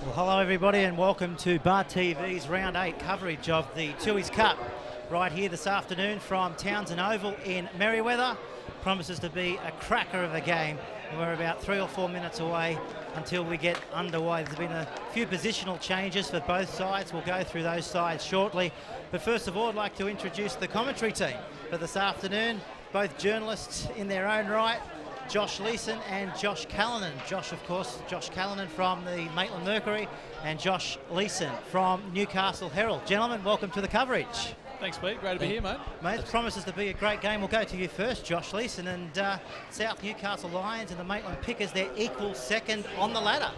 Well, hello everybody and welcome to BarTV's Round 8 coverage of the Tooheys Cup right here this afternoon from Townsend Oval in Merriweather. Promises to be a cracker of a game. We're about 3 or 4 minutes away until we get underway. There's been a few positional changes for both sides. We'll go through those sides shortly. But first of all, I'd like to introduce the commentary team for this afternoon. Both journalists in their own right, Josh Leeson and Josh Callanan. Josh, of course, Josh Callanan from the Maitland Mercury and Josh Leeson from Newcastle Herald. Gentlemen, welcome to the coverage. Thanks, Pete. Great to be here, mate. Mate, it promises to be a great game. We'll go to you first, Josh Leeson, and South Newcastle Lions and the Maitland Pickers, they're equal second on the ladder.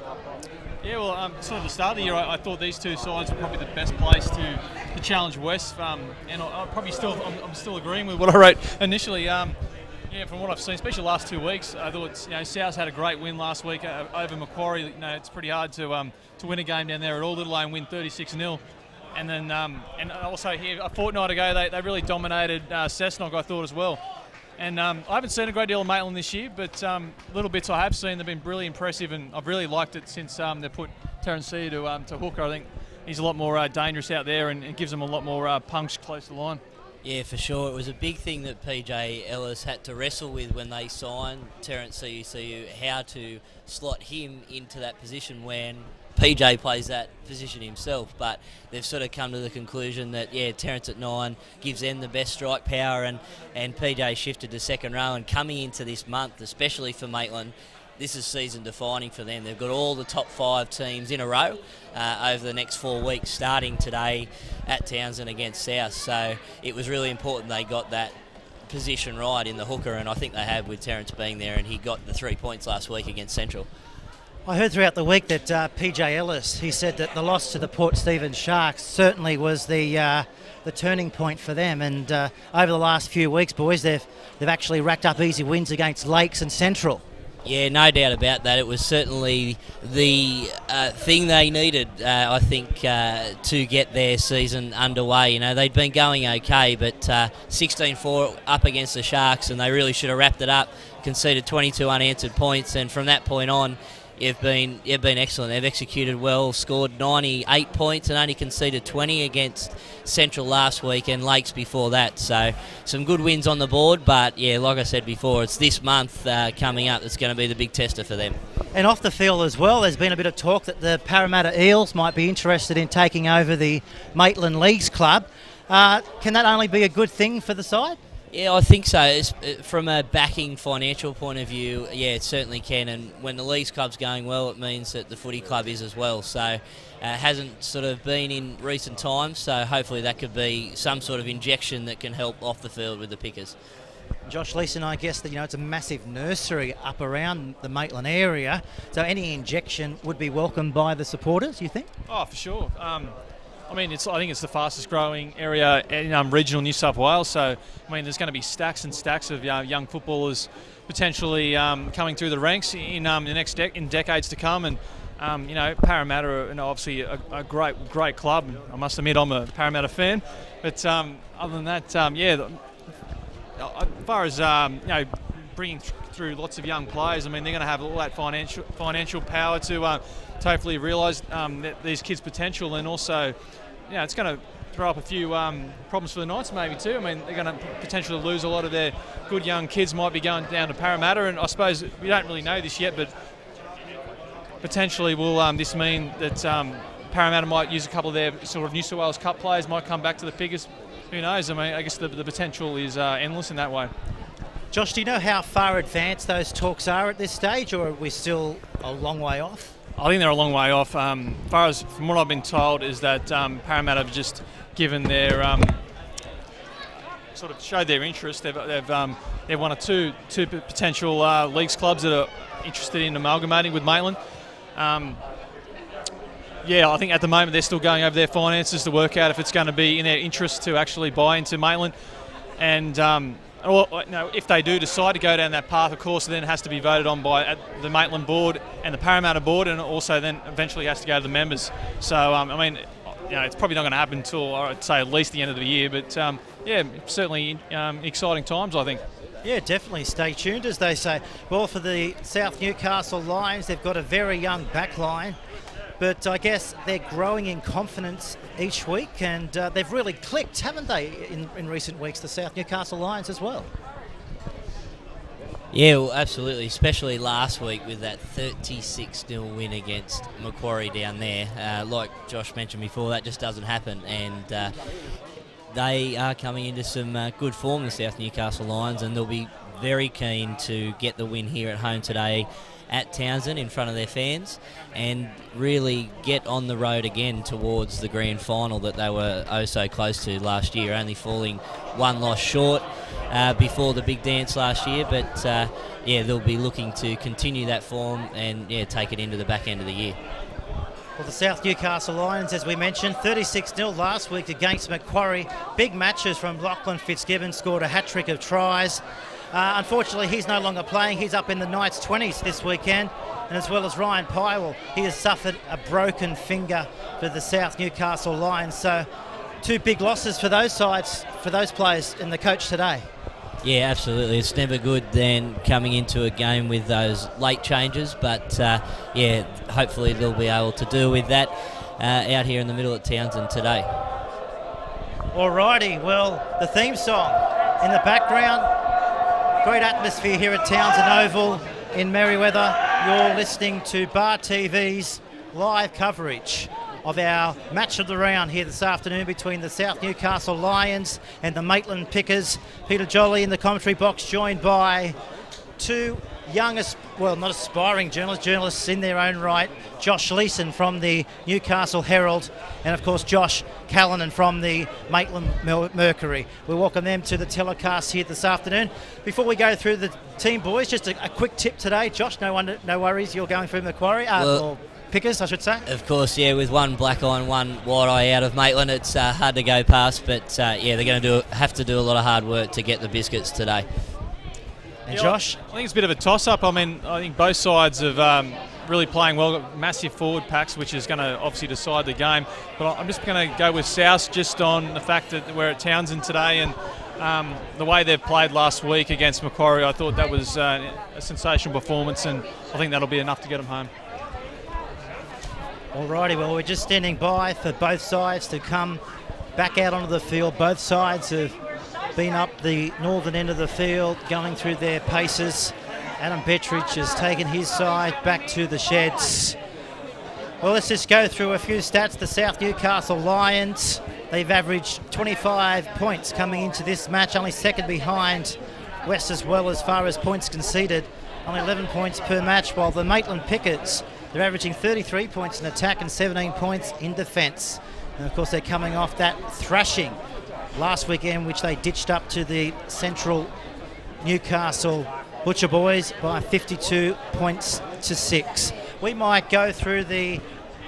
Yeah, well, sort of the start of the year, I thought these two sides were probably the best place to challenge West, and I'm still agreeing with what I wrote initially. Yeah, from what I've seen, especially the last 2 weeks, I thought South had a great win last week over Macquarie. It's pretty hard to win a game down there at all. Little Lane win 36-0. And then, and also here a fortnight ago, they really dominated Cessnock, I thought, as well. And I haven't seen a great deal of Maitland this year, but little bits I have seen, they've been really impressive, and I've really liked it since they put Terence Sear to hooker. I think he's a lot more dangerous out there, and it gives them a lot more punch close to the line. Yeah, for sure. It was a big thing that PJ Ellis had to wrestle with when they signed Terence Sear, how to slot him into that position when PJ plays that position himself. But they've sort of come to the conclusion that, yeah, Terence at 9 gives them the best strike power, and PJ shifted to second row. And coming into this month, especially for Maitland, this is season defining for them. They've got all the top 5 teams in a row over the next 4 weeks, starting today at Townsend against South. So it was really important they got that position right in the hooker, and I think they have with Terence being there, and he got the 3 points last week against Central. I heard throughout the week that PJ Ellis, he said that the loss to the Port Stephens Sharks certainly was the turning point for them, and over the last few weeks, boys, they've actually racked up easy wins against Lakes and Central. Yeah, no doubt about that. It was certainly the thing they needed, I think, to get their season underway. They'd been going okay, but 16-4 up against the Sharks, and they really should have wrapped it up, conceded 22 unanswered points, and from that point on, You've been excellent. They've executed well, scored 98 points and only conceded 20 against Central last week and Lakes before that. So some good wins on the board, but yeah, like I said before, it's this month coming up that's going to be the big tester for them. And off the field as well, there's been a bit of talk that the Parramatta Eels might be interested in taking over the Maitland Leagues club. Can that only be a good thing for the side? Yeah, I think so. From a backing financial point of view, yeah, it certainly can. And when the Leagues club's going well, it means that the footy club is as well. So it hasn't sort of been in recent times. So hopefully that could be some sort of injection that can help off the field with the Pickers. Josh Leeson, I guess that it's a massive nursery up around the Maitland area. So any injection would be welcomed by the supporters, you think? Oh, for sure. I think it's the fastest growing area in regional New South Wales. So, there's going to be stacks and stacks of young footballers potentially coming through the ranks in the next in decades to come. And Parramatta are obviously a great club. I must admit, I'm a Parramatta fan. But other than that, as far as bringing through lots of young players, they're going to have all that financial power to hopefully realise these kids' potential, and also, it's going to throw up a few problems for the Knights maybe too. They're going to potentially lose a lot of their good young kids, might be going down to Parramatta, and I suppose we don't really know this yet, but potentially will this mean that Parramatta might use a couple of their sort of New South Wales Cup players, might come back to the Pickers. Who knows? I guess the potential is endless in that way. Josh, do you know how far advanced those talks are at this stage, or are we still a long way off? I think they're a long way off. From what I've been told, is that Parramatta have just given their sort of showed their interest. They've one or two potential leagues clubs that are interested in amalgamating with Maitland. I think at the moment they're still going over their finances to work out if it's going to be in their interest to actually buy into Maitland. And if they do decide to go down that path, of course, then it has to be voted on by the Maitland board and the Parramatta board, and also then eventually has to go to the members. So, it's probably not going to happen until, I'd say, at least the end of the year. But, certainly exciting times, I think. Yeah, definitely. Stay tuned, as they say. Well, for the South Newcastle Lions, they've got a very young back line. But I guess they're growing in confidence each week, and they've really clicked, haven't they, in recent weeks, the South Newcastle Lions as well? Yeah, well, absolutely, especially last week with that 36-0 win against Macquarie down there. Like Josh mentioned before, that just doesn't happen, and they are coming into some good form, the South Newcastle Lions, and they'll be very keen to get the win here at home today at Townsend in front of their fans, and really get on the road again towards the grand final that they were oh so close to last year, only falling one loss short before the big dance last year. But they'll be looking to continue that form and take it into the back end of the year. Well, the South Newcastle Lions, as we mentioned, 36-0 last week against Macquarie. Big matches from Lachlan Fitzgibbon, scored a hat-trick of tries. Unfortunately, he's no longer playing. He's up in the Knights 20s this weekend, and as well as Ryan Pywell. He has suffered a broken finger for the South Newcastle Lions. So two big losses for those sides, for those players and the coach today. Yeah, absolutely. It's never good then coming into a game with those late changes, but hopefully they'll be able to deal with that out here in the middle at Townsend today. Alrighty, well, the theme song in the background. Great atmosphere here at Townsend Oval in Merewether. You're listening to BarTV's live coverage of our match of the round here this afternoon between the South Newcastle Lions and the Maitland Pickers. Peter Jolly in the commentary box, joined by two young, not aspiring journalists in their own right. Josh Leeson from the Newcastle Herald, and of course Josh Callanan from the Maitland Mercury. We welcome them to the telecast here this afternoon. Before we go through the team, boys, just a quick tip today. Josh, no worries, you're going through Macquarie, or Pickers, I should say. Of course, with one black eye and one white eye out of Maitland, it's hard to go past, but they're going to have to do a lot of hard work to get the biscuits today. And Josh? I think it's a bit of a toss-up. I think both sides have really playing well, got massive forward packs, which is going to obviously decide the game. But I'm just going to go with South just on the fact that we're at Townsend today, and the way they've played last week against Macquarie, I thought that was a sensational performance, and I think that'll be enough to get them home. Alrighty, well, we're just standing by for both sides to come back out onto the field. Both sides have been up the northern end of the field, going through their paces. Adam Bettridge has taken his side back to the sheds. Well, let's just go through a few stats. The South Newcastle Lions, they've averaged 25 points coming into this match, only second behind West as well as far as points conceded, only 11 points per match, while the Maitland Pickets, they're averaging 33 points in attack and 17 points in defence. And of course they're coming off that thrashing last weekend, which they ditched up to the Central Newcastle Butcher Boys by 52 points to 6. We might go through the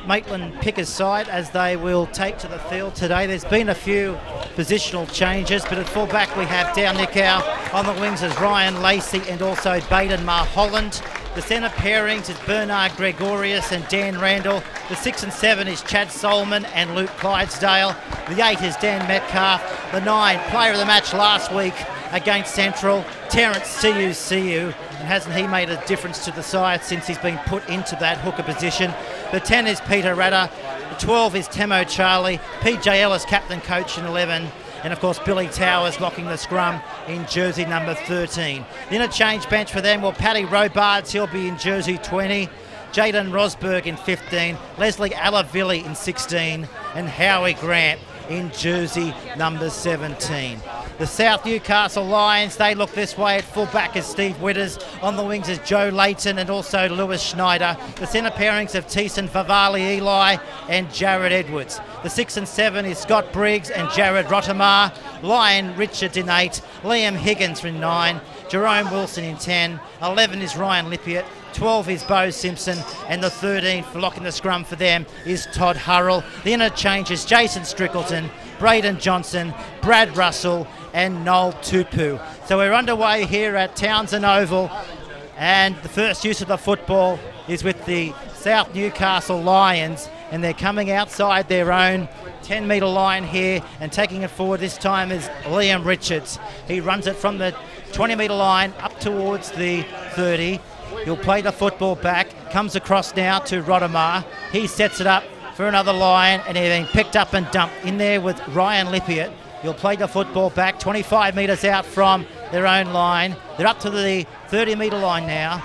Maitland Pickers side as they will take to the field today. There's been a few positional changes, but at fullback we have Dow Nickow. On the wings is Ryan Lacey and also Baden Mulholland. The centre pairings is Bernard Gregorius and Dan Randall. The 6 and 7 is Chad Solomon and Luke Clydesdale. The 8 is Dan Metcalf. The 9, player of the match last week against Central, Terrence Siu. And hasn't he made a difference to the side since he's been put into that hooker position? The 10 is Peter Ratter. The 12 is Temo Charlie. PJ Ellis, captain coach in 11. And of course Billy Towers locking the scrum in jersey number 13. The interchange bench for them, well, Paddy Robards, he'll be in jersey 20. Jaden Rosberg in 15. Leslie Alavilli in 16. And Howie Grant in jersey number 17. The South Newcastle Lions, they look this way. At fullback is Steve Witters. On the wings is Joe Layton and also Lewis Schneider. The centre pairings of Teeson Vavali Eli and Jared Edwards. The 6 and 7 is Scott Briggs and Jared Rottamar. Lion Richards in 8. Liam Higgins in 9. Jerome Wilson in 10. 11 is Ryan Lippiott. 12 is Bo Simpson, and the 13 for locking the scrum for them is Todd Hurrell. The interchange is Jason Strickleton, Braden Johnson, Brad Russell and Noel Tupu. So we're underway here at Townsend Oval, and the first use of the football is with the South Newcastle Lions, and they're coming outside their own 10-metre line here and taking it forward. This time is Liam Richards. He runs it from the 20-metre line up towards the 30. He'll play the football back, comes across now to Rottamar. He sets it up for another line, and they're being picked up and dumped in there with Ryan Lippiott. He'll play the football back 25 metres out from their own line. They're up to the 30-metre line now,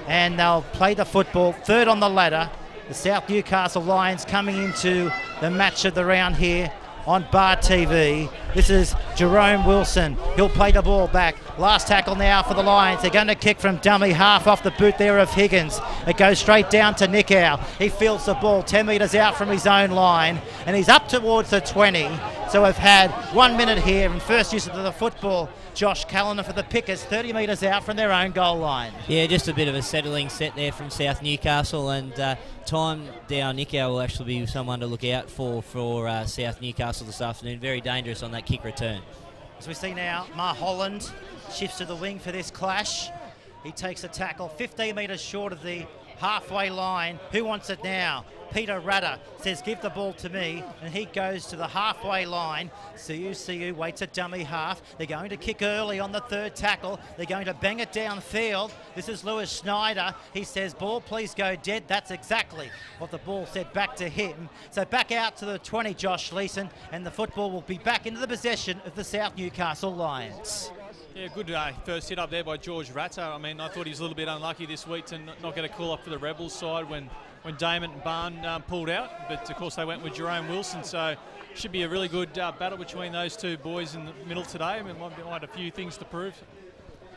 and they'll play the football third on the ladder. The South Newcastle Lions coming into the match of the round here on BarTV. This is Jerome Wilson. He'll play the ball back. Last tackle now for the Lions. They're going to kick from dummy half off the boot there of Higgins. It goes straight down to Nickow. He fields the ball 10 metres out from his own line, and he's up towards the 20. So we've had 1 minute here, and first use of the football, Josh Callanan for the Pickers, 30 metres out from their own goal line. Yeah, just a bit of a settling set there from South Newcastle, and Time Dow Nickow will actually be someone to look out for South Newcastle this afternoon. Very dangerous on that kick return. As we see now, Mulholland shifts to the wing for this clash. He takes a tackle 15 metres short of the halfway line. Who wants it now? Peter Ratter says, give the ball to me, and he goes to the halfway line. Siu waits at dummy half. They're going to kick early on the third tackle. They're going to bang it downfield. This is Lewis Schneider. He says, ball please go dead. That's exactly what the ball said back to him. So back out to the 20, Josh Leeson, and the football will be back into the possession of the South Newcastle Lions. Yeah, good first hit up there by George Ratter. I mean, I thought he was a little bit unlucky this week to not get a call up for the Rebels side when Damon and Barn pulled out. But, of course, they went with Jerome Wilson. So should be a really good battle between those two boys in the middle today. I mean, might have a few things to prove.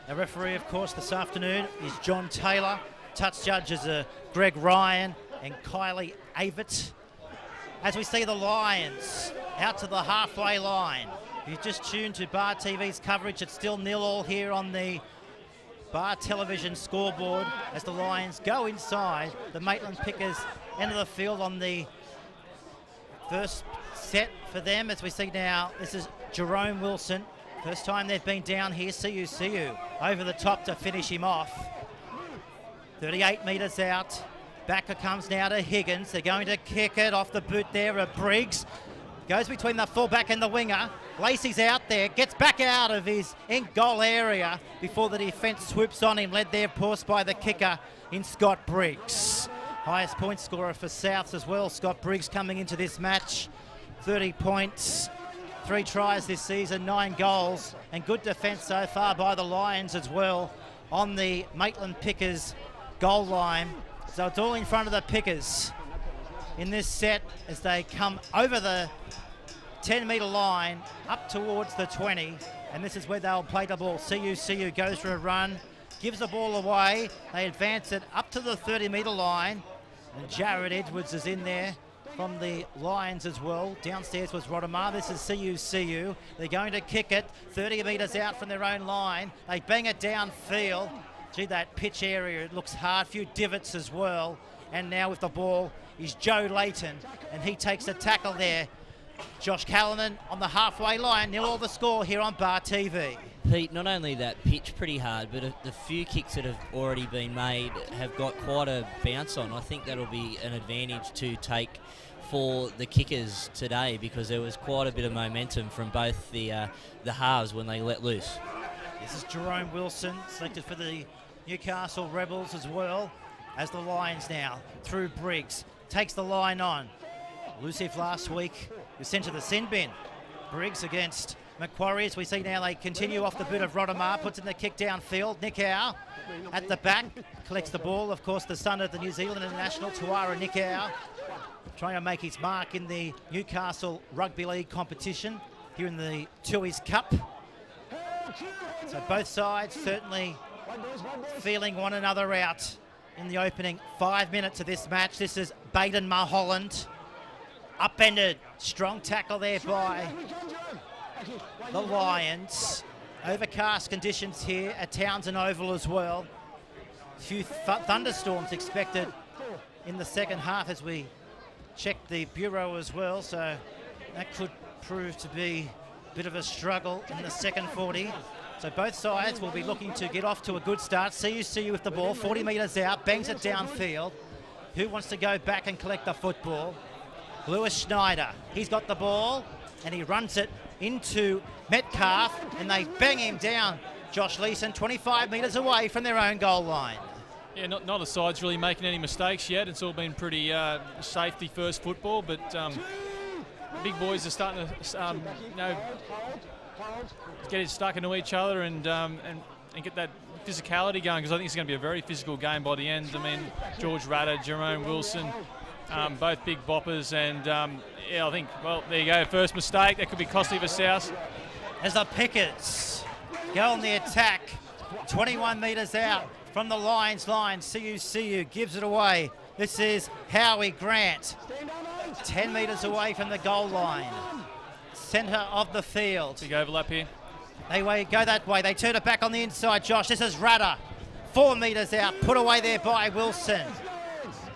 The referee, of course, this afternoon is John Taylor. Touch judges are Greg Ryan and Kylie Avett. As we see the Lions out to the halfway line. You've just tuned to Bar TV's coverage. It's still 0-0 here on the Bar Television scoreboard as the Lions go inside. The Maitland Pickers enter the field on the first set for them. As we see now, this is Jerome Wilson. First time they've been down here. Siu over the top to finish him off. 38 metres out. Back it comes now to Higgins. They're going to kick it off the boot there of Briggs. Goes between the fullback and the winger. Lacey's out there, gets back out of his in-goal area before the defence swoops on him, led there, of course, by the kicker in Scott Briggs. Highest point scorer for Souths as well. Scott Briggs coming into this match. 30 points, 3 tries this season, 9 goals, and good defence so far by the Lions as well on the Maitland Pickers goal line. So it's all in front of the Pickers in this set as they come over the 10-metre line up towards the 20, and this is where they'll play the ball. CU goes for a run, gives the ball away. They advance it up to the 30-metre line, and Jared Edwards is in there from the Lions as well. Downstairs was Rodemar. This is CU. They're going to kick it 30 metres out from their own line. They bang it downfield. Gee, that pitch area, it looks hard. A few divots as well. And now with the ball is Joe Layton, and he takes a tackle there. Josh Callanan on the halfway line. 0-0 the score here on BarTV. Pete, not only that pitch pretty hard, but the few kicks that have already been made have got quite a bounce on. I think that'll be an advantage to take for the kickers today, because there was quite a bit of momentum from both the halves when they let loose. This is Jerome Wilson, selected for the Newcastle Rebels as well as the Lions now. Through Briggs, takes the line on. Elusive last week, was sent to the sin bin. Briggs against Macquarie, as we see now they continue off the boot of Rodemar, puts in the kick downfield. Nick Howe at the back, collects the ball. Of course, the son of the New Zealand international, Tuara Nick Howe, trying to make his mark in the Newcastle Rugby League competition here in the Tui's Cup. So both sides certainly feeling one another out in the opening 5 minutes of this match. This is Baden Mulholland. Upended, strong tackle there by the Lions. Overcast conditions here at Townsend Oval as well. A few thunderstorms expected in the second half as we check the Bureau as well, so that could prove to be a bit of a struggle in the second 40. So both sides will be looking to get off to a good start. CU with the ball, 40 metres out, bangs it downfield. Who wants to go back and collect the football? Lewis Schneider, he's got the ball and he runs it into Metcalf, and they bang him down. Josh Leeson, 25 metres away from their own goal line. Yeah, not the side's really making any mistakes yet. It's all been pretty safety first football, but big boys are starting to get it stuck into each other and get that physicality going, because I think it's going to be a very physical game by the end. I mean, George Ratter, Jerome Wilson, both big boppers, and yeah, I think, well, there you go, first mistake. That could be costly for South. As the Pickers go on the attack, 21 metres out from the Lions line, CU gives it away. This is Howie Grant, 10 metres away from the goal line, centre of the field. Big overlap here. They go that way, they turn it back on the inside, Josh. This is Ratter, 4 metres out, put away there by Wilson.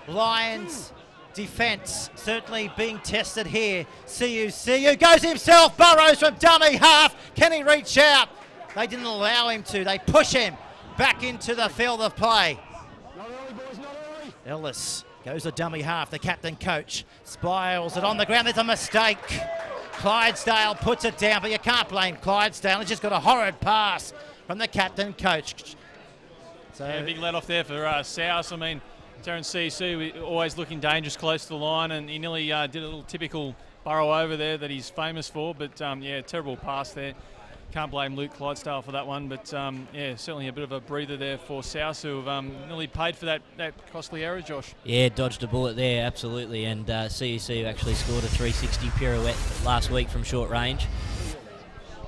Lions defence certainly being tested here. CU goes himself, burrows from dummy half. Can he reach out? They didn't allow him to. They push him back into the field of play. Ellis goes to dummy half. The captain coach spirals it on the ground. There's a mistake. Clydesdale puts it down, but you can't blame Clydesdale. He's just got a horrid pass from the captain coach. So yeah, big let off there for South. I mean, Terrence CC always looking dangerous close to the line, and he nearly did a little typical burrow over there that he's famous for. But yeah, terrible pass there. Can't blame Luke Clydesdale for that one, but yeah, certainly a bit of a breather there for South, who have nearly paid for that costly error, Josh. Yeah, dodged a bullet there, absolutely, and CUC actually scored a 360 pirouette last week from short range.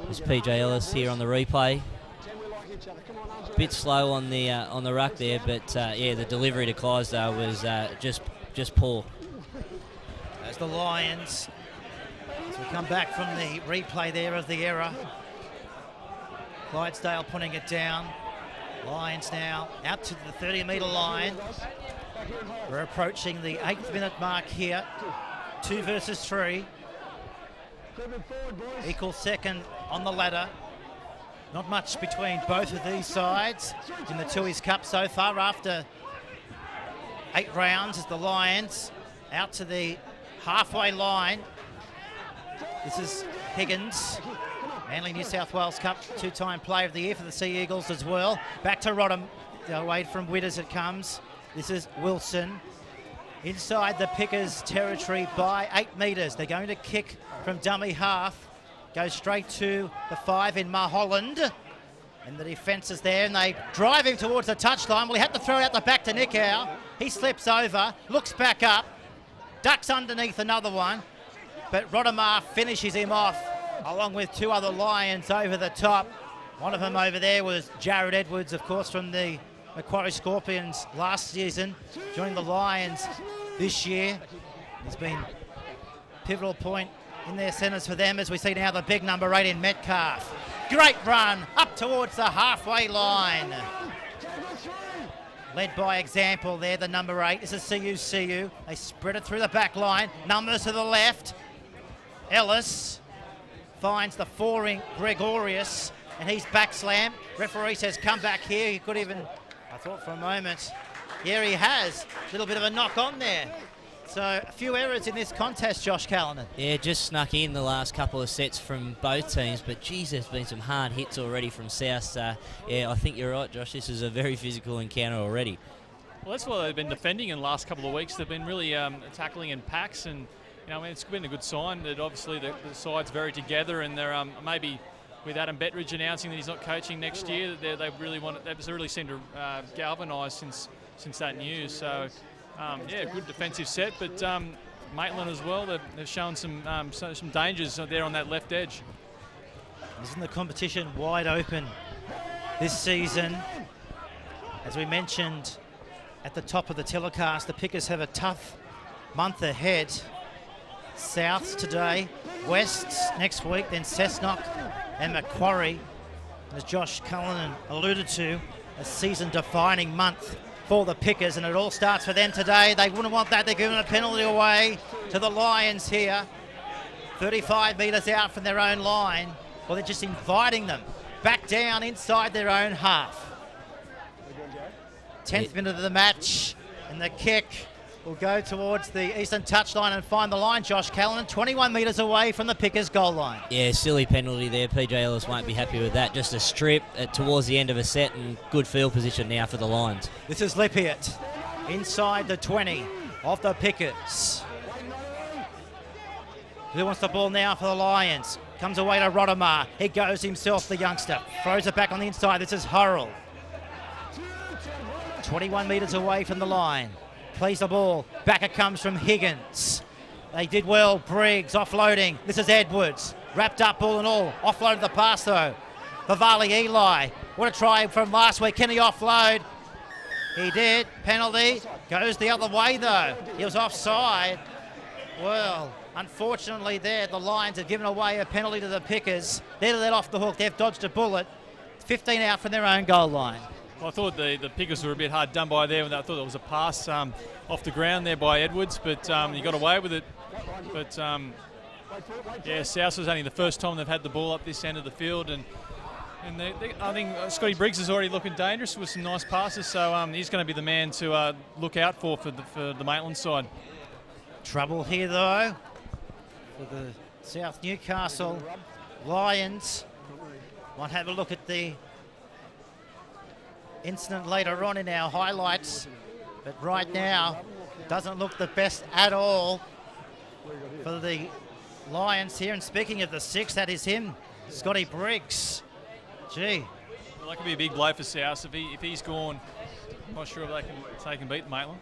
There's PJ Ellis here on the replay. Bit slow on the ruck there, but yeah, the delivery to Clydesdale was just poor. As the Lions, as we come back from the replay there of the error, Clydesdale putting it down. Lions now out to the 30-metre line. We're approaching the 8th minute mark here. 2 versus 3. Equal second on the ladder. Not much between both of these sides in the Tui's Cup so far after 8 rounds, as the Lions out to the halfway line. This is Higgins, Manly New South Wales Cup 2-time Player of the Year for the Sea Eagles as well. Back to Rodham, away from Witt as it comes. This is Wilson. inside the Pickers territory by 8 metres. They're going to kick from dummy half. Goes straight to the 5 in Mulholland. And the defence is there, and they drive him towards the touchline. Well, he had to throw it out the back to Nick Howe. He slips over, looks back up, ducks underneath another one. But Rodemar finishes him off, along with 2 other Lions over the top. One of them over there was Jared Edwards, of course, from the Macquarie Scorpions last season, joining the Lions this year. He's been a pivotal point in their centres for them, as we see now the big number 8 in Metcalf. Great run up towards the halfway line. Led by example there, the number 8. This is CU. They spread it through the back line. Numbers to the left. Ellis finds the 4-ing Gregorius, and he's back slam. Referee says come back here. He could even, I thought for a moment, yeah, he has. A little bit of a knock on there. So a few errors in this contest, Josh Callanan. Yeah, just snuck in the last couple of sets from both teams, but geez, there's been some hard hits already from South. Yeah, I think you're right, Josh. This is a very physical encounter already. Well, that's what they've been defending in the last couple of weeks. They've been really tackling in packs, and it's been a good sign that obviously the sides very together, and they're maybe with Adam Bettridge announcing that he's not coaching next year, they've really seemed to galvanise since that news. So. Yeah, good defensive set, but Maitland as well, they've shown some dangers there on that left edge. Isn't the competition wide open this season? As we mentioned at the top of the telecast, the Pickers have a tough month ahead. Souths today, Wests next week, then Cessnock and Macquarie. As Josh Cullinan alluded to, a season-defining month for the Pickers, and it all starts for them today. They wouldn't want that. They're giving a penalty away to the Lions here. 35 metres out from their own line. Well, they're just inviting them back down inside their own half. 10th minute of the match, and the kick will go towards the eastern touchline and find the line. Josh Callanan, 21 metres away from the Pickers goal line. Yeah, silly penalty there. PJ Ellis won't be happy with that. Just a strip towards the end of a set, and good field position now for the Lions. This is Lippiatt inside the 20 of the Pickers. Who wants the ball now for the Lions? Comes away to Rodemar. He goes himself, the youngster. Throws it back on the inside. This is Hurrell. 21 metres away from the line. Plays the ball. Back it comes from Higgins. They did well. Briggs offloading. This is Edwards. Wrapped up ball and all. Offloaded the pass though. Vivali Eli. What a try from last week. Can he offload? He did. Penalty. Goes the other way though. He was offside. Well, unfortunately there, the Lions have given away a penalty to the Pickers. They're let off the hook. They've dodged a bullet. 15 out from their own goal line. Well, I thought the Pickers were a bit hard done by there. I thought it was a pass off the ground there by Edwards, but he got away with it. But yeah, South was only the first time they've had the ball up this end of the field, and I think Scotty Briggs is already looking dangerous with some nice passes, so he's going to be the man to look out for the Maitland side. Trouble here though for the South Newcastle Lions. Might have a look at the incident later on in our highlights, but right now doesn't look the best at all for the Lions here. And speaking of the 6, that is him, Scotty Briggs. Gee. Well, that could be a big blow for South if he's gone. I'm not sure if they can beat Maitland.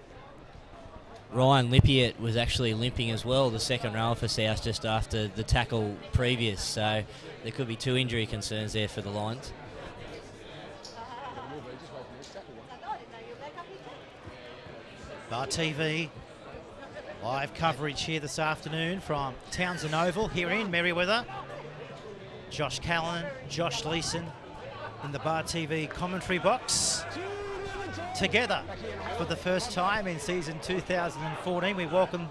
Ryan Lippiatt was actually limping as well, the second row for South, just after the tackle previous, so there could be 2 injury concerns there for the Lions. BarTV live coverage here this afternoon from Townsend Oval here in Merewether. Josh Callanan, Josh Leeson in the BarTV commentary box. Together for the first time in season 2014. We welcome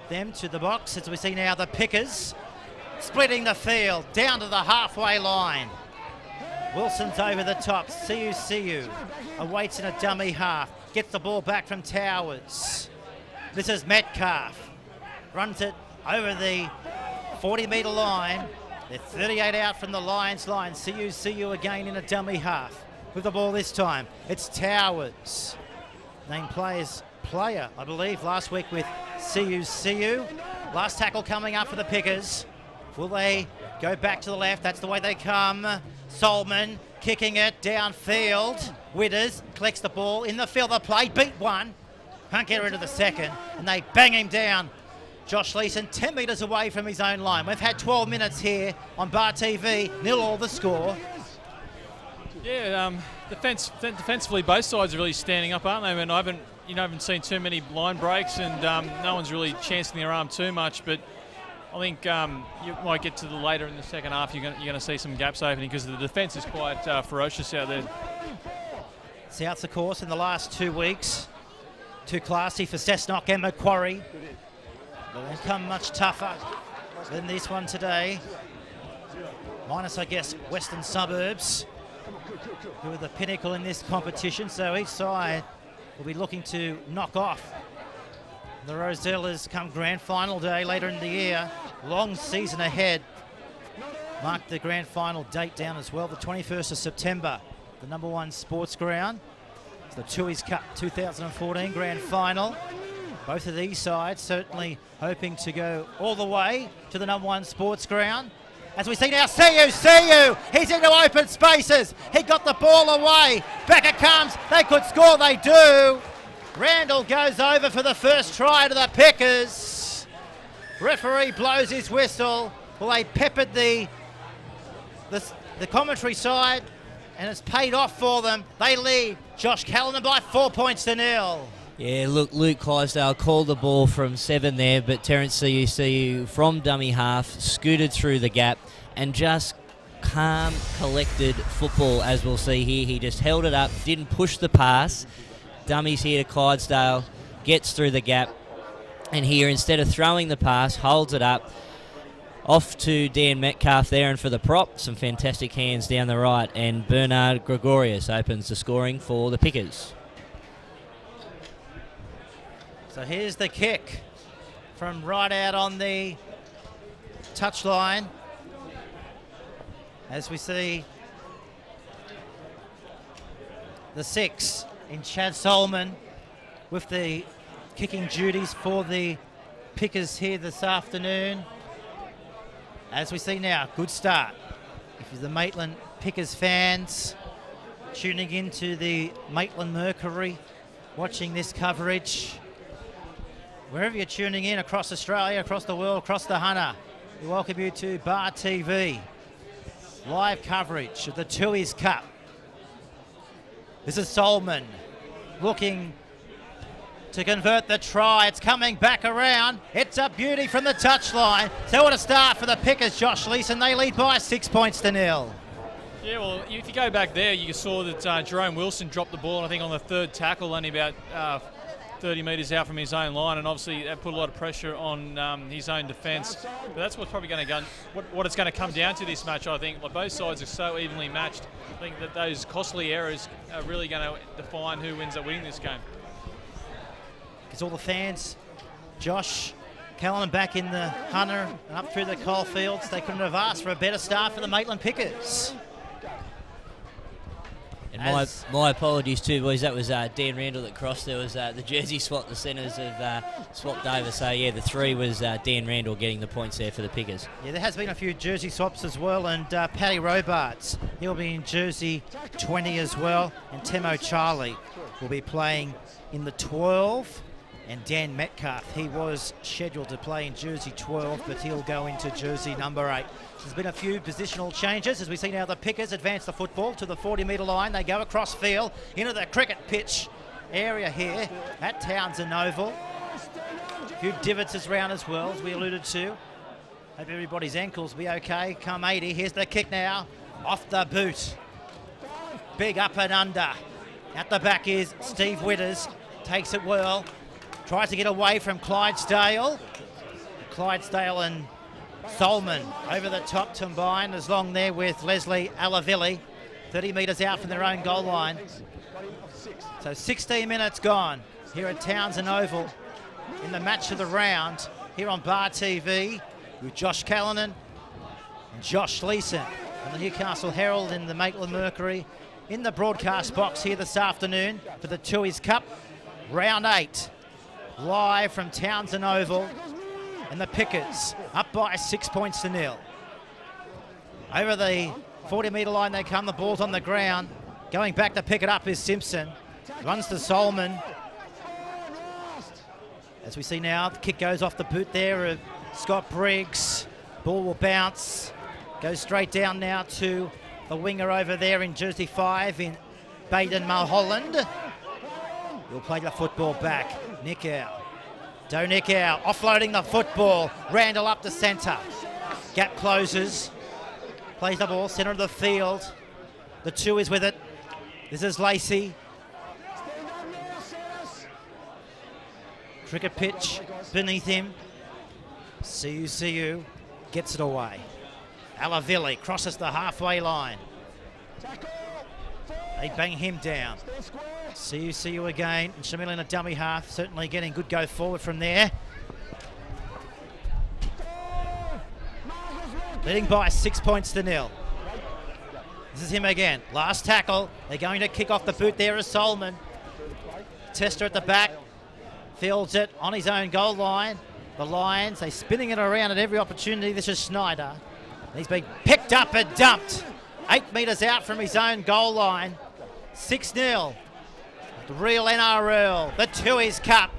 them to the box as we see now the Pickers splitting the field down to the halfway line. Wilson's over the top. CU awaits in a dummy half. Gets the ball back from Towers. This is Metcalf. Runs it over the 40-metre line. They're 38 out from the Lions line. CU again in a dummy half. With the ball this time, it's Towers. Named players player, I believe, last week with CU. Last tackle coming up for the Pickers. Will they go back to the left? That's the way they come. Solomon kicking it downfield. Witters collects the ball in the field of play. Beat one. Can't get rid of the second. And they bang him down. Josh Leeson 10 metres away from his own line. We've had 12 minutes here on BarTV. 0-0 the score. Yeah, defensively both sides are really standing up, aren't they? And I haven't seen too many line breaks, and no one's really chancing their arm too much. But I think you might get to the later in the second half. You're going to see some gaps opening because the defence is quite ferocious out there. Souths, of course, in the last 2 weeks, too classy for Cessnock and Macquarie. They've come much tougher than this one today. Minus, I guess, Western Suburbs, who are the pinnacle in this competition. So each side will be looking to knock off the Rosellas come grand final day later in the year. Long season ahead. Mark the grand final date down as well, the 21st of September, the #1 sports ground. It's the Tui's Cup 2014 grand final. Both of these sides certainly hoping to go all the way to the #1 sports ground. As we see now, CU, he's into open spaces. He got the ball away. Back it comes. They could score, they do. Randall goes over for the first try to the Pickers. Referee blows his whistle. Well, they peppered the commentary side, and it's paid off for them. They lead Josh Callanan by 4 points to 0. Yeah, look, Luke Clydesdale called the ball from 7 there, but Terence CU from dummy half scooted through the gap and just calm, collected football, as we'll see here. He just held it up, didn't push the pass. Dummies here to Clydesdale, gets through the gap, and here, instead of throwing the pass, holds it up. Off to Dan Metcalf there, and for the prop, some fantastic hands down the right, and Bernard Gregorius opens the scoring for the Pickers. So here's the kick from right out on the touchline. As we see the 6 in Chad Solomon with the kicking duties for the Pickers here this afternoon. As we see now, good start. If you're the Maitland Pickers fans tuning into the Maitland Mercury, watching this coverage, wherever you're tuning in across Australia, across the world, across the Hunter, we welcome you to BarTV. Live coverage of the Tui's Cup. This is Solomon looking to convert the try. It's coming back around. It's a beauty from the touchline. So what a start for the Pickers, Josh Leeson. They lead by 6 points to 0. Yeah, well, if you go back there, you saw that Jerome Wilson dropped the ball, I think, on the third tackle, only about 30 metres out from his own line, and obviously that put a lot of pressure on his own defence. But that's what's probably going to go, what it's going to come down to this match, I think. Like, both sides are so evenly matched. I think that those costly errors are really going to define who ends up winning this game. Because all the fans, Josh Callanan back in the Hunter and up through the coalfields, they couldn't have asked for a better start for the Maitland Pickers. And my apologies too, boys. That was Dan Randall that crossed. There was the jersey swap. The centres have swapped over. So, yeah, the 3 was Dan Randall getting the points there for the Pickers. Yeah, there has been a few jersey swaps as well. And Paddy Robarts, he'll be in jersey 20 as well. And Temo Charlie will be playing in the 12. And Dan Metcalf, he was scheduled to play in jersey 12, but he'll go into jersey number 8. There's been a few positional changes as we see now the Pickers advance the football to the 40-metre line. They go across field into the cricket pitch area here at Townsend Oval. A few divots around as well, as we alluded to. Hope everybody's ankles will be okay. Come 80, here's the kick now. Off the boot. Big up and under. At the back is Steve Witters. Takes it well. Tries to get away from Clydesdale. Clydesdale and Solomon over the top combined, as long there with Leslie Alavilli. 30 metres out from their own goal line. So 16 minutes gone here at Townsend Oval in the match of the round here on BarTV with Josh Callanan and Josh Leeson from the Newcastle Herald and the Maitland Mercury in the broadcast box here this afternoon for the Tui's Cup, round 8. live from Townsend Oval. And the Pickers up by 6 points to nil. Over the 40-metre line they come. The ball's on the ground. Going back to pick it up is Simpson. Runs to Solomon. As we see now, the kick goes off the boot there of Scott Briggs. Ball will bounce. Goes straight down now to the winger over there in jersey 5 in Baden Mulholland. He'll play the football back. Nickau. Doe Nickau offloading the football. Randall up the centre. Gap closes. Plays the ball, centre of the field. The 2 is with it. This is Lacey. Cricket pitch beneath him. CU gets it away. Alavilli crosses the halfway line. They bang him down. CU again. And Shamil in a dummy half. Certainly getting good go forward from there. Leading by 6 points to nil. This is him again. Last tackle. They're going to kick off the boot there as Solomon. Tester at the back. Fields it on his own goal line. The Lions, they're spinning it around at every opportunity. This is Schneider. He's been picked up and dumped. 8 metres out from his own goal line. 6-0. The real NRL. The Tooheys Cup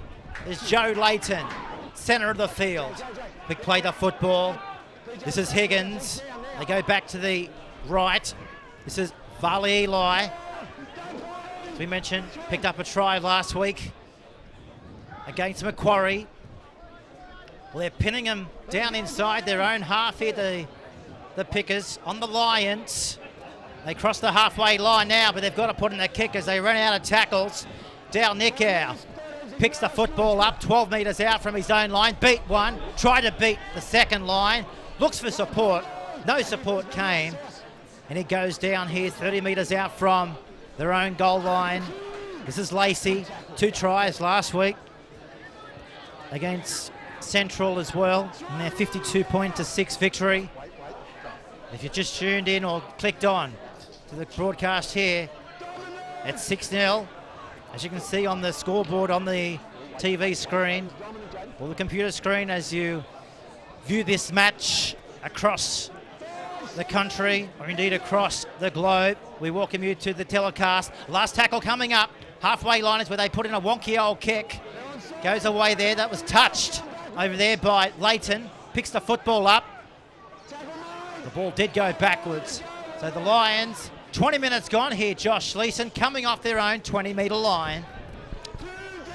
is Joe Layton. Centre of the field. Big play to football. This is Higgins. They go back to the right. This is Vali Eli. As we mentioned, picked up a try last week against Macquarie. Well, they're pinning them down inside their own half here, the Pickers, on the Lions. They cross the halfway line now, but they've got to put in the kick as they run out of tackles. Dow Nickau picks the football up 12 metres out from his own line. Beat one, tried to beat the second line. Looks for support. No support came. And he goes down here 30 metres out from their own goal line. This is Lacey. 2 tries last week against Central as well, in their 52-6 victory. If you just tuned in or clicked on to the broadcast here, it's 6-0. As you can see on the scoreboard on the TV screen, or the computer screen, as you view this match across the country, or indeed across the globe, we welcome you to the telecast. Last tackle coming up. Halfway line is where they put in a wonky old kick. Goes away there. That was touched over there by Layton. Picks the football up. The ball did go backwards. So the Lions, 20 minutes gone here, Josh Leeson, coming off their own 20-metre line.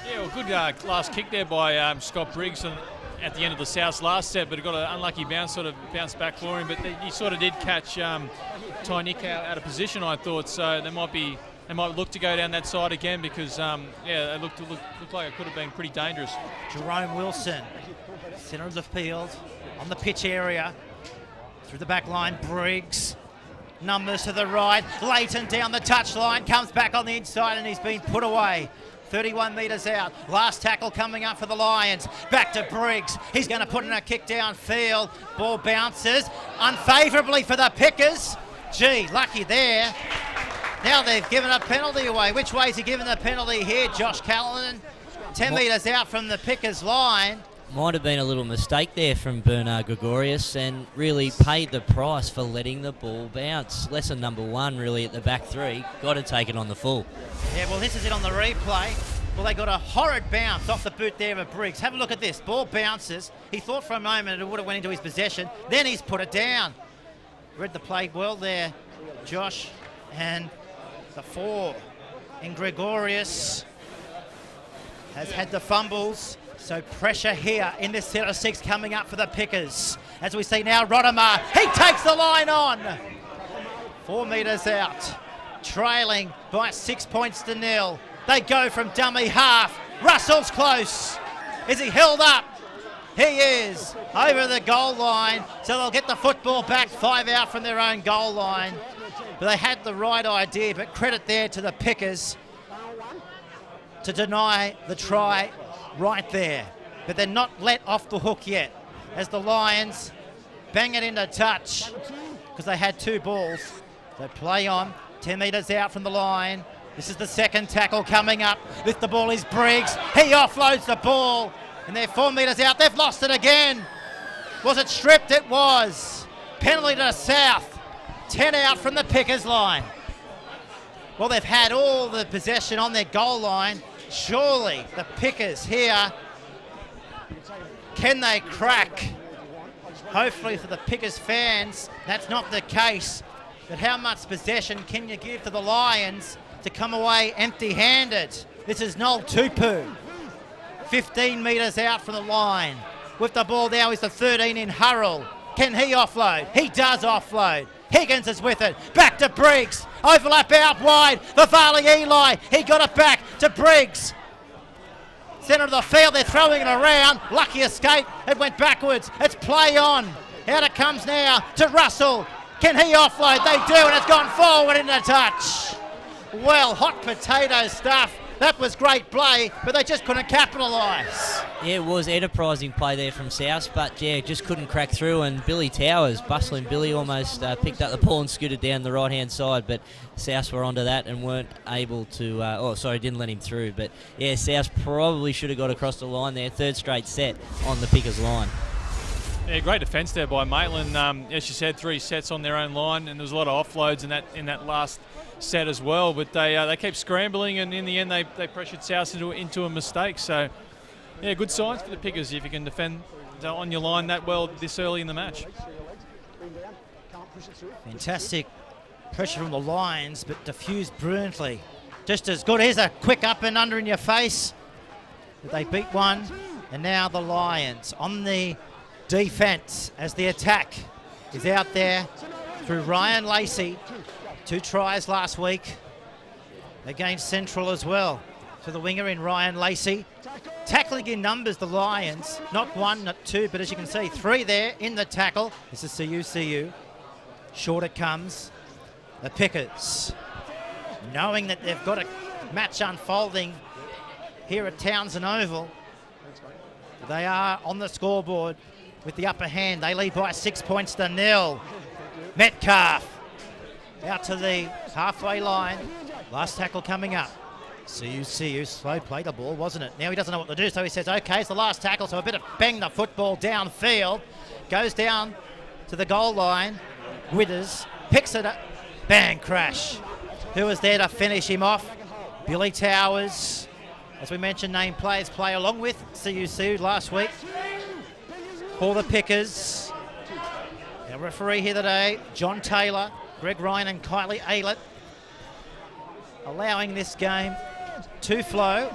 Yeah, well, good last kick there by Scott Briggs at the end of the South's last set, but he got an unlucky bounce, sort of bounced back for him. But he sort of did catch Ty Nickau out of position, I thought. So they might look to go down that side again because, yeah, it looked like it could have been pretty dangerous. Jerome Wilson, centre of the field, on the pitch area. Through the back line, Briggs. Numbers to the right. Layton down the touchline, comes back on the inside and he's been put away. 31 metres out. Last tackle coming up for the Lions. Back to Briggs. He's going to put in a kick downfield. Ball bounces unfavourably for the Pickers. Gee, lucky there. Now they've given a penalty away. Which way is he giving the penalty here, Josh Callanan? 10 metres out from the Pickers line. Might have been a little mistake there from Bernard Gregorius and really paid the price for letting the ball bounce. Lesson number 1 really at the back 3. Got to take it on the full. Yeah, well, this is it on the replay. Well, they got a horrid bounce off the boot there of Briggs. Have a look at this. Ball bounces. He thought for a moment it would have went into his possession. Then he's put it down. Read the play well there, Josh. And the 4 in Gregorius has had the fumbles. So pressure here in this set of 6 coming up for the Pickers. As we see now, Rodimer, he takes the line on. 4 metres out, trailing by 6 points to nil. They go from dummy half. Russell's close. Is he held up? He is over the goal line. So they'll get the football back, 5 out from their own goal line. But they had the right idea, but credit there to the Pickers to deny the try right there. But they're not let off the hook yet as the Lions bang it into touch because they had 2 balls. So play on, 10 metres out from the line. This is the second tackle coming up. With the ball is Briggs. He offloads the ball. And they're 4 metres out. They've lost it again. Was it stripped? It was. Penalty to South. 10 out from the Pickers line. Well, they've had all the possession on their goal line. Surely the Pickers here, can they crack? Hopefully for the Pickers fans, that's not the case. But how much possession can you give to the Lions to come away empty-handed? This is Noel Tupu. 15 metres out from the line. With the ball now is the 13 in Hurrell. Can he offload? He does offload. Higgins is with it. Back to Briggs. Overlap out wide for Varley Eli. He got it back to Briggs. Centre of the field, they're throwing it around. Lucky escape. It went backwards. It's play on. Out it comes now to Russell. Can he offload? They do, and it's gone forward into touch. Well, hot potato stuff. That was great play, but they just couldn't capitalise. Yeah, it was enterprising play there from South, but yeah, just couldn't crack through. And Billy Towers, bustling Billy, almost picked up the ball and scooted down the right-hand side, but South were onto that and weren't able to, didn't let him through. But yeah, South probably should have got across the line there. Third straight set on the Pickers line. Yeah, great defence there by Maitland. As you said, 3 sets on their own line, and there was a lot of offloads in that last set as well. But they kept scrambling, and in the end they pressured South into a mistake. So yeah, good signs for the Pickers if you can defend on your line that well this early in the match. Fantastic pressure from the Lions, but diffused brilliantly. Just as good. Here's a quick up and under in your face. But they beat one, and now the Lions on the defence as the attack is out there through Ryan Lacey. 2 tries last week against Central as well. To the winger in Ryan Lacey. Tackling in numbers, the Lions. Not 1, not 2, but as you can see, 3 there in the tackle. This is CU. Short it comes. The Pickers, knowing that they've got a match unfolding here at Townsend Oval. They are on the scoreboard with the upper hand. They lead by 6 points to 0. Metcalf out to the halfway line. Last tackle coming up. CU, slow play the ball, wasn't it? Now he doesn't know what to do, so he says, okay, it's the last tackle, so a bit of bang the football downfield. Goes down to the goal line. Withers picks it up. Bang, crash. Who was there to finish him off? Billy Towers. As we mentioned, named players play along with CU last week. For the Pickers. Our referee here today, John Taylor, Greg Ryan and Kylie Aylett, allowing this game to flow.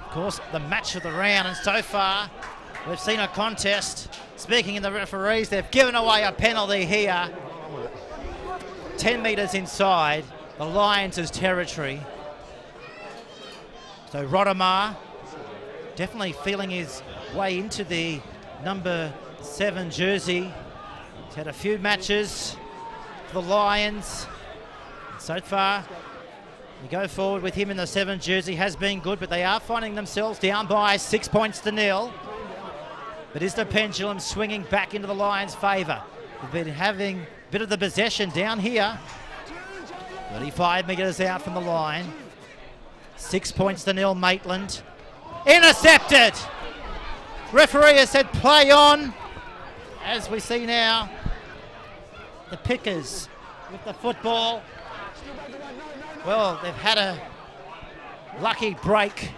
Of course, the match of the round, and so far we've seen a contest. Speaking of the referees, they've given away a penalty here. 10 metres inside the Lions' territory. So Rodemar definitely feeling his way into the number 7 jersey. He's had a few matches for the Lions. So far, you go forward with him in the 7 jersey has been good, but they are finding themselves down by 6 points to 0. But is the pendulum swinging back into the Lions' favour? They've been having a bit of the possession down here. 35 metres out from the line. 6 points to 0, Maitland. Intercepted! Referee has said play on. As we see now, the Pickers with the football. Well, they've had a lucky break.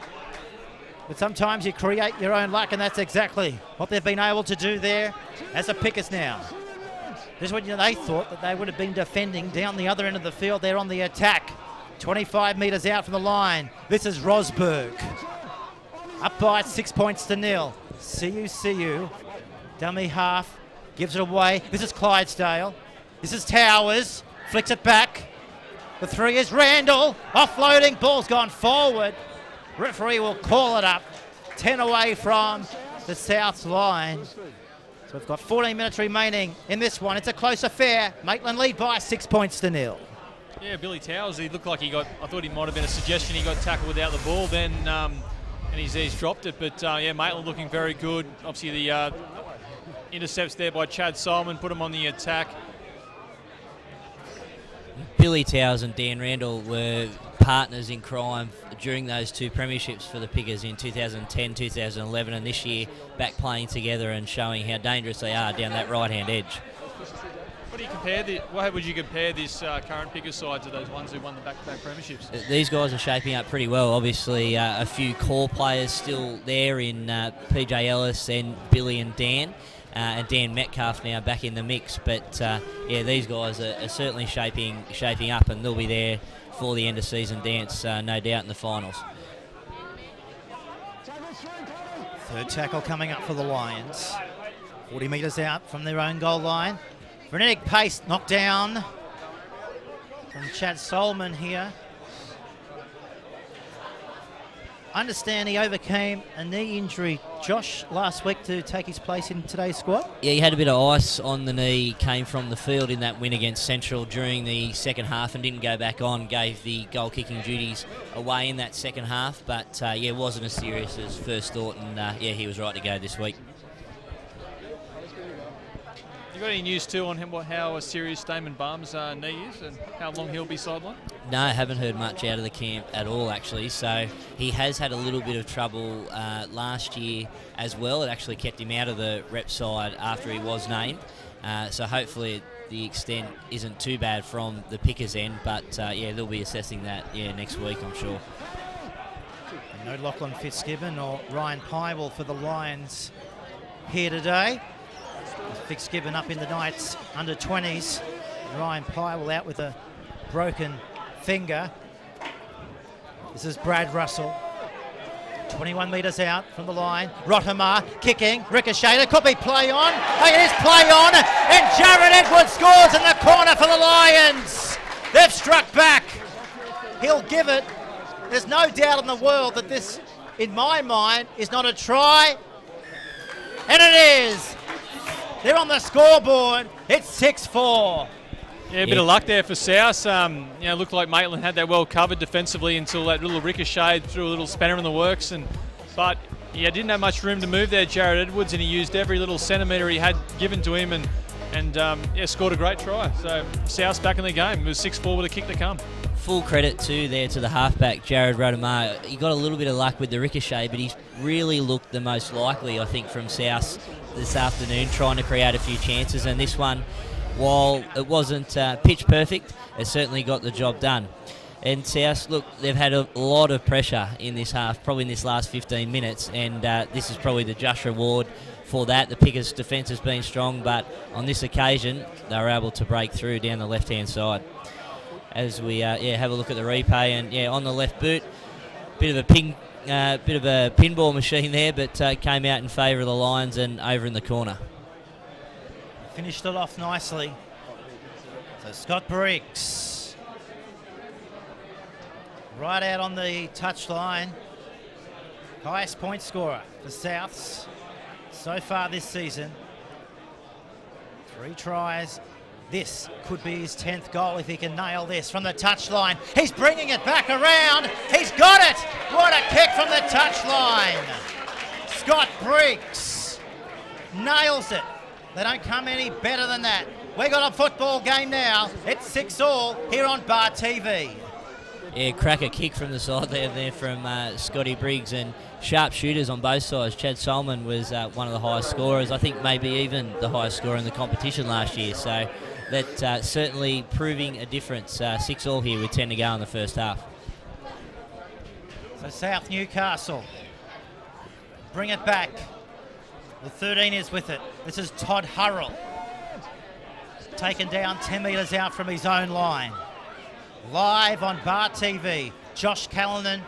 But sometimes you create your own luck, and that's exactly what they've been able to do there as the Pickers now. This is what they thought that they would have been defending down the other end of the field. They're on the attack. 25 metres out from the line. This is Rosberg. Up by 6 points to 0. CU. Dummy half. Gives it away. This is Clydesdale. This is Towers. Flicks it back. The 3 is Randall. Offloading. Ball's gone forward. Referee will call it up. 10 away from the South's line. So we've got 14 minutes remaining in this one. It's a close affair. Maitland lead by 6 points to 0. Yeah, Billy Towers, he looked like I thought he might have been a suggestion. He got tackled without the ball then, and he's dropped it. But yeah, Maitland looking very good. Obviously the intercepts there by Chad Solomon put him on the attack. Billy Towers and Dan Randall were partners in crime during those 2 premierships for the Pickers in 2010, 2011, and this year back playing together and showing how dangerous they are down that right-hand edge. How would you compare this current Pickers side to those ones who won the back-to-back premierships? These guys are shaping up pretty well. Obviously, a few core players still there in PJ Ellis and Billy and Dan. And Dan Metcalf now back in the mix, but yeah, these guys are certainly shaping up, and they'll be there for the end of season dance, no doubt, in the finals. Third tackle coming up for the Lions. 40 metres out from their own goal line. Frenetic pace knocked down from Chad Solomon here. I understand he overcame a knee injury, Josh, last week to take his place in today's squad. Yeah, he had a bit of ice on the knee, came from the field in that win against Central during the second half and didn't go back on, gave the goal-kicking duties away in that second half, but yeah, it wasn't as serious as first thought, and yeah, he was right to go this week. You got any news too on how serious Damon Barham's knee is and how long he'll be sidelined? No, I haven't heard much out of the camp at all, actually. So he has had a little bit of trouble last year as well. It actually kept him out of the rep side after he was named. So hopefully the extent isn't too bad from the Pickers end, but yeah, they'll be assessing that next week, I'm sure. And no Lachlan Fitzgibbon or Ryan Pywell for the Lions here today. Fitzgibbon up in the Knights under-20s. Ryan Pywell out with a broken finger. This is Brad Russell. 21 metres out from the line. Rothamar kicking, ricocheted, could be play on. Oh, it is play on, and Jared Edwards scores in the corner for the Lions. They've struck back. He'll give it. There's no doubt in the world that this, in my mind, is not a try. And it is. They're on the scoreboard. It's 6-4. Yeah, a bit of luck there for South. You know, looked like Maitland had that well covered defensively until that little ricochet threw a little spanner in the works. But yeah, didn't have much room to move there, Jared Edwards, and he used every little centimetre he had given to him, and yeah, scored a great try. So South's back in the game. It was 6-4 with a kick to come. Full credit too there to the halfback, Jared Rothamar. He got a little bit of luck with the ricochet, but he's really looked the most likely, I think, from South this afternoon, trying to create a few chances. And this one, while it wasn't pitch perfect, it certainly got the job done. And South, look, they've had a lot of pressure in this half, probably in this last 15 minutes, and this is probably the just reward for that. The Pickers' defence has been strong, but on this occasion, they were able to break through down the left-hand side. As we have a look at the replay, and on the left boot, bit of a pinball machine there, but came out in favour of the Lions and over in the corner. Finished it off nicely. So Scott Briggs, right out on the touchline, highest point scorer for Souths so far this season. 3 tries. This could be his 10th goal if he can nail this from the touchline. He's bringing it back around. He's got it. What a kick from the touchline. Scott Briggs nails it. They don't come any better than that. We got a football game now. It's 6-all here on BarTV. Yeah, cracker kick from the side there from Scotty Briggs, and sharp shooters on both sides. Chad Solomon was one of the highest scorers. I think maybe even the highest scorer in the competition last year. So that certainly proving a difference. 6-all here with 10 to go in the first half. So South Newcastle bring it back. The 13 is with it. This is Todd Hurrell. Taken down 10 metres out from his own line. Live on BarTV, Josh Callanan,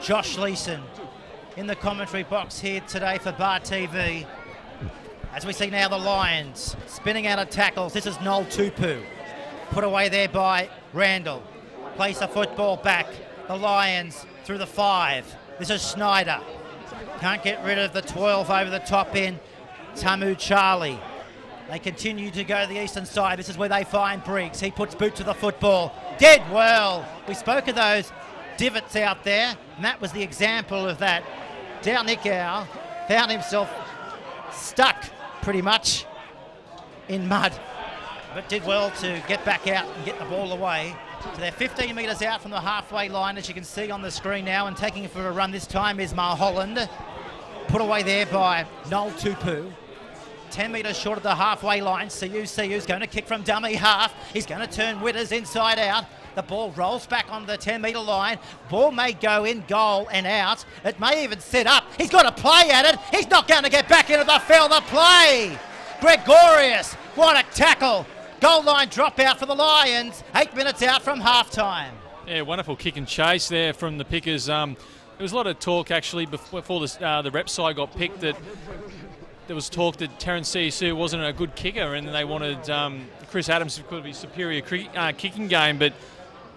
Josh Leeson in the commentary box here today for BarTV. As we see now the Lions spinning out of tackles. This is Noel Tupu. Put away there by Randall. Plays the football back. The Lions through the 5. This is Schneider. Can't get rid of the 12 over the top in Tamu Charlie. They continue to go to the eastern side. This is where they find Briggs. He puts boot to the football. Dead well. We spoke of those divots out there, and that was the example of that. Down Nickau found himself stuck pretty much in mud. but did well to get back out and get the ball away. So they're 15 metres out from the halfway line, as you can see on the screen now, and taking it for a run this time is Mulholland. Put away there by Noel Tupu. 10 metres short of the halfway line. CU's going to kick from dummy half. He's going to turn Witters inside out. The ball rolls back on the 10-metre line. Ball may go in goal and out. It may even set up. He's got to play at it. He's not going to get back into the field of play. Gregorius, what a tackle. Goal line dropout for the Lions. 8 minutes out from halftime. Yeah, wonderful kick and chase there from the Pickers. There was a lot of talk actually before the rep side got picked that there was talk that Terence CEC wasn't a good kicker and they wanted Chris Adams to be superior kicking game. But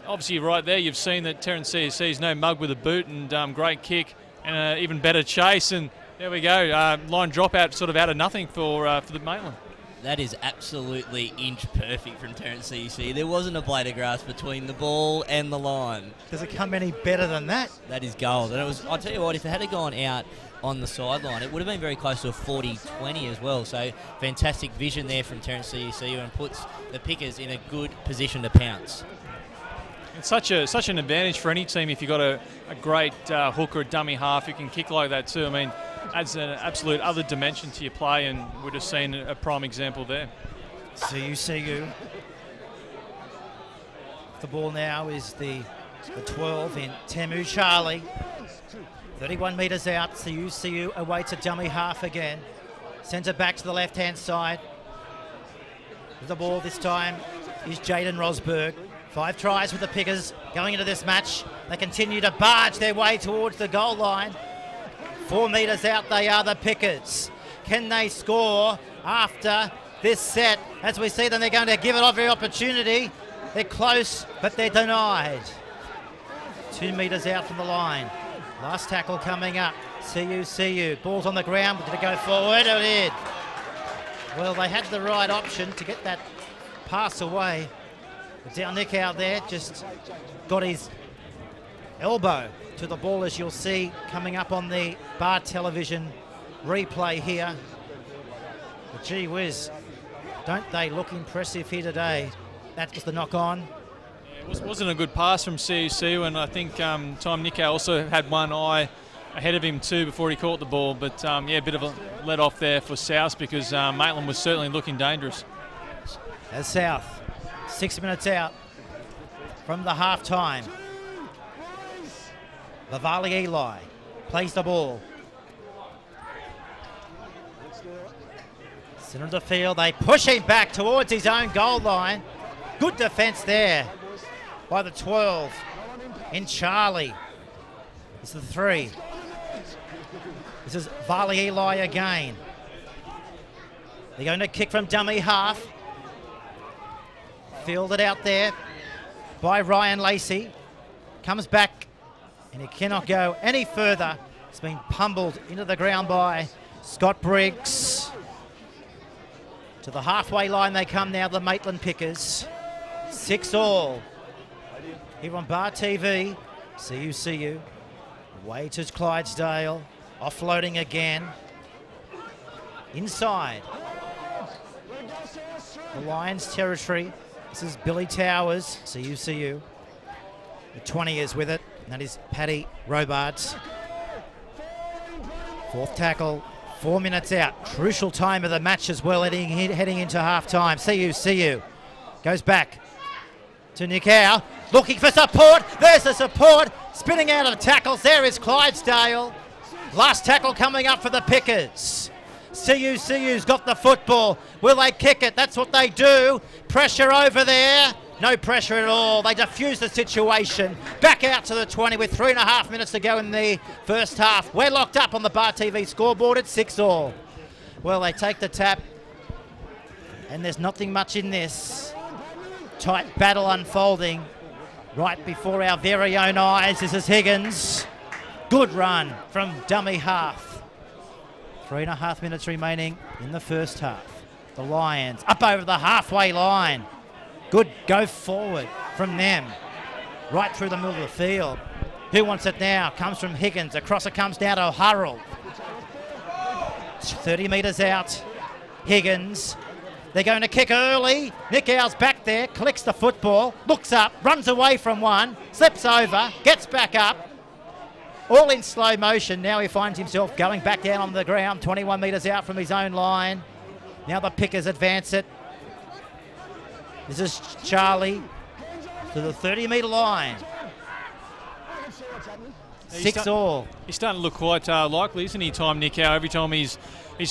obviously right there you've seen that Terence CEC is no mug with a boot and great kick and an even better chase. And there we go, line dropout sort of out of nothing for the Maitland. That is absolutely inch perfect from Terence CEC. There wasn't a blade of grass between the ball and the line. Does it come any better than that? That is gold. And it was, I'll tell you what, if it had gone out on the sideline, it would have been very close to a 40-20 as well. So fantastic vision there from Terence CEC and puts the Pickers in a good position to pounce. It's such an advantage for any team if you've got a great hook or a dummy half who can kick like that too. I mean, adds an absolute other dimension to your play, and we're just seeing a prime example there. CU. The ball now is the 12 in Temu Charlie. 31 metres out. CU away to dummy half again. Sends it back to the left-hand side. The ball this time is Jaden Rosberg. 5 tries with the Pickers going into this match. They continue to barge their way towards the goal line. 4 metres out they are, the Pickers. Can they score after this set? As we see them, they're going to give it every opportunity. They're close, but they're denied. 2 metres out from the line. Last tackle coming up. CU. Ball's on the ground. Did it go forward? It did. Well, they had the right option to get that pass away. But down Nick out there just got his elbow to the ball, as you'll see coming up on the Bar Television replay here. But gee whiz, don't they look impressive here today? That was the knock on. Yeah, it wasn't a good pass from CEC, and I think Tom Nickau also had one eye ahead of him too before he caught the ball. But yeah, a bit of a let off there for South because Maitland was certainly looking dangerous. As South, 6 minutes out from the half time. Lavali Eli plays the ball. Center of the field, they push him back towards his own goal line. Good defence there by the 12 in Charlie. This is the 3. This is Vali Eli again. They're going to kick from dummy half. Fielded out there by Ryan Lacey. Comes back and he cannot go any further. It's been pummeled into the ground by Scott Briggs. To the halfway line they come now, the Maitland Pickers. 6-all. Here on Bar TV. CU. Way to Clydesdale. Offloading again. Inside. The Lions territory. This is Billy Towers, CU. The 20 is with it, and that is Paddy Robards. 4th tackle, 4 minutes out. Crucial time of the match as well, heading into half-time. CU goes back to Nickau, looking for support. There's the support, spinning out of the tackles. There is Clydesdale. Last tackle coming up for the Pickers. CU's got the football. Will they kick it? That's what they do. Pressure over there. No pressure at all. They diffuse the situation. Back out to the 20 with 3.5 minutes to go in the first half. We're locked up on the Bar TV scoreboard at 6-all. Well, they take the tap, and there's nothing much in this. Tight battle unfolding right before our very own eyes. This is Higgins. Good run from dummy half. 3.5 minutes remaining in the first half. The Lions up over the halfway line. Good go forward from them. Right through the middle of the field. Who wants it now? Comes from Higgins. Across it comes down to Hurrell. 30 metres out. Higgins They're going to kick early. Nick Owl's back there, collects the football, looks up, runs away from one, slips over, gets back up. All in slow motion. Now he finds himself going back down on the ground, 21 metres out from his own line. Now the Pickers advance it. This is Charlie to the 30-metre line. 6 all. He's starting to look quite likely, isn't he, Time Nick Howe? Every time he's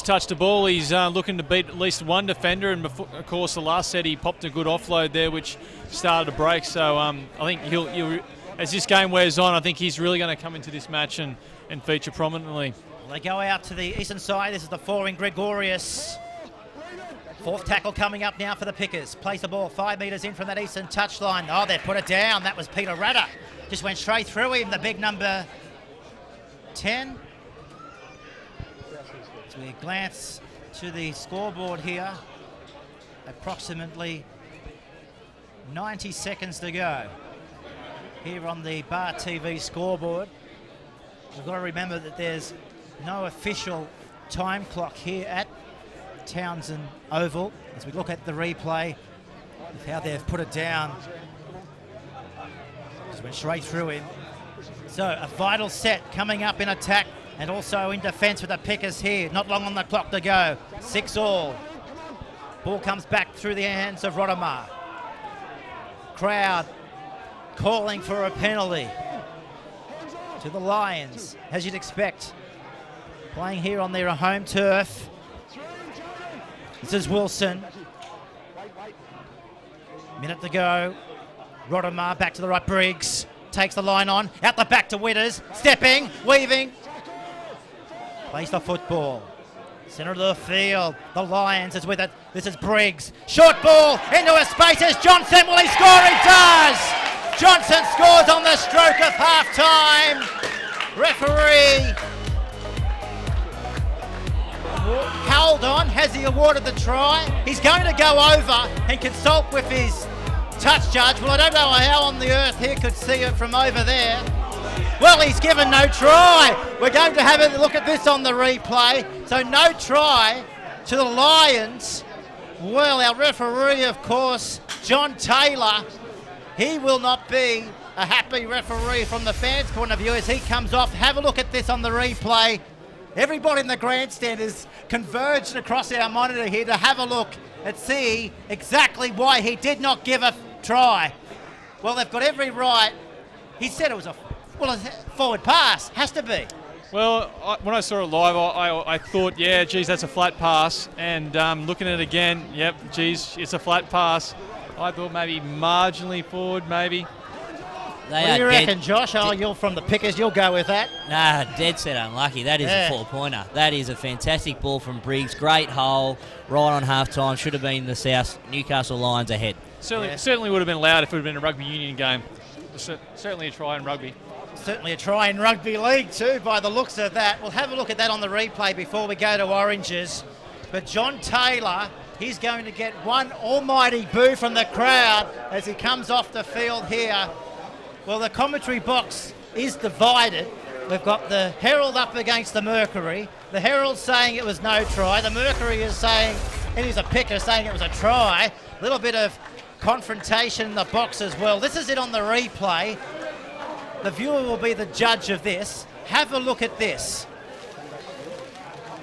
touched the ball, he's looking to beat at least one defender. And before, of course, the last set he popped a good offload there, which started a break. So I think he'll as this game wears on, I think he's really going to come into this match and feature prominently. Well, they go out to the eastern side. This is the 4 in Gregorius. 4th tackle coming up now for the Pickers. Plays the ball 5 metres in from that eastern touchline. Oh, they put it down. That was Peter Ratter. Just went straight through him, the big number 10. As we glance to the scoreboard here, approximately 90 seconds to go here on the BarTV scoreboard. We've got to remember that there's no official time clock here at Townsend Oval. As we look at the replay of how they've put it down, just went straight through him. So a vital set coming up in attack and also in defence with the Pickers here. Not long on the clock to go. 6 all. Ball comes back through the hands of Rottemar. Crowd calling for a penalty to the Lions, as you'd expect. Playing here on their home turf. This is Wilson. Minute to go. Rottemar back to the right. Briggs takes the line on. Out the back to Witters. Stepping, weaving. Plays the football. Centre of the field. The Lions is with it. This is Briggs. Short ball into a space. As Johnson. Will he score? He does! Johnson scores on the stroke of half-time. Referee Haldon, has he awarded the try? He's going to go over and consult with his touch judge. Well, I don't know how on the earth he could see it from over there. Well, he's given no try. We're going to have a look at this on the replay. So no try to the Lions. Well, our referee, of course, John Taylor, he will not be a happy referee from the fans' point of view as he comes off. Have a look at this on the replay. Everybody in the grandstand is converged across our monitor here to have a look and see exactly why he did not give a try. Well, they've got every right. He said it was a forward pass. Has to be. Well, when I saw it live, I thought, yeah, geez, that's a flat pass. And looking at it again, yep, geez, it's a flat pass. I thought maybe marginally forward, maybe. What do you reckon, Josh? Oh, you're from the Pickers. You'll go with that. Nah, dead set unlucky. That is a 4-pointer. That is a fantastic ball from Briggs. Great hole, right on half-time. Should have been the South Newcastle Lions ahead. Certainly would have been allowed if it would have been a rugby union game. Certainly a try in rugby. Certainly a try in rugby league too, by the looks of that. We'll have a look at that on the replay before we go to Oranges. But John Taylor, he's going to get one almighty boo from the crowd as he comes off the field here. Well, the commentary box is divided. We've got the Herald up against the Mercury. The Herald saying it was no try. The Mercury is saying, and he's a Picker, saying it was a try. A little bit of confrontation in the box as well. This is it on the replay. The viewer will be the judge of this. Have a look at this.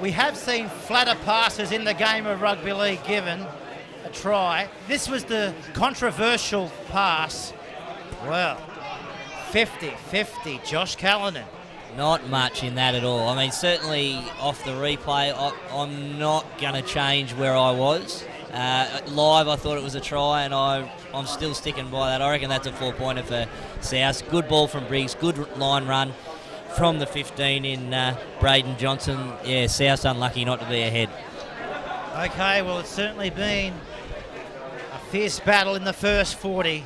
We have seen flatter passes in the game of rugby league given a try. This was the controversial pass. Well, 50-50, Josh Callanan. Not much in that at all. I mean, certainly off the replay, I'm not going to change where I was. Live, I thought it was a try, and I'm still sticking by that. I reckon that's a 4-pointer for South. Good ball from Briggs, good line run from the 15 in Braden Johnson. Yeah, South's unlucky not to be ahead. Okay, well, it's certainly been a fierce battle in the first 40.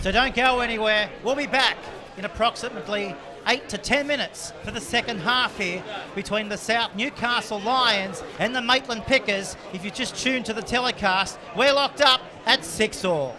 So don't go anywhere. We'll be back in approximately 8 to 10 minutes for the second half here between the South Newcastle Lions and the Maitland Pickers. If you just tuned to the telecast, we're locked up at 6 all.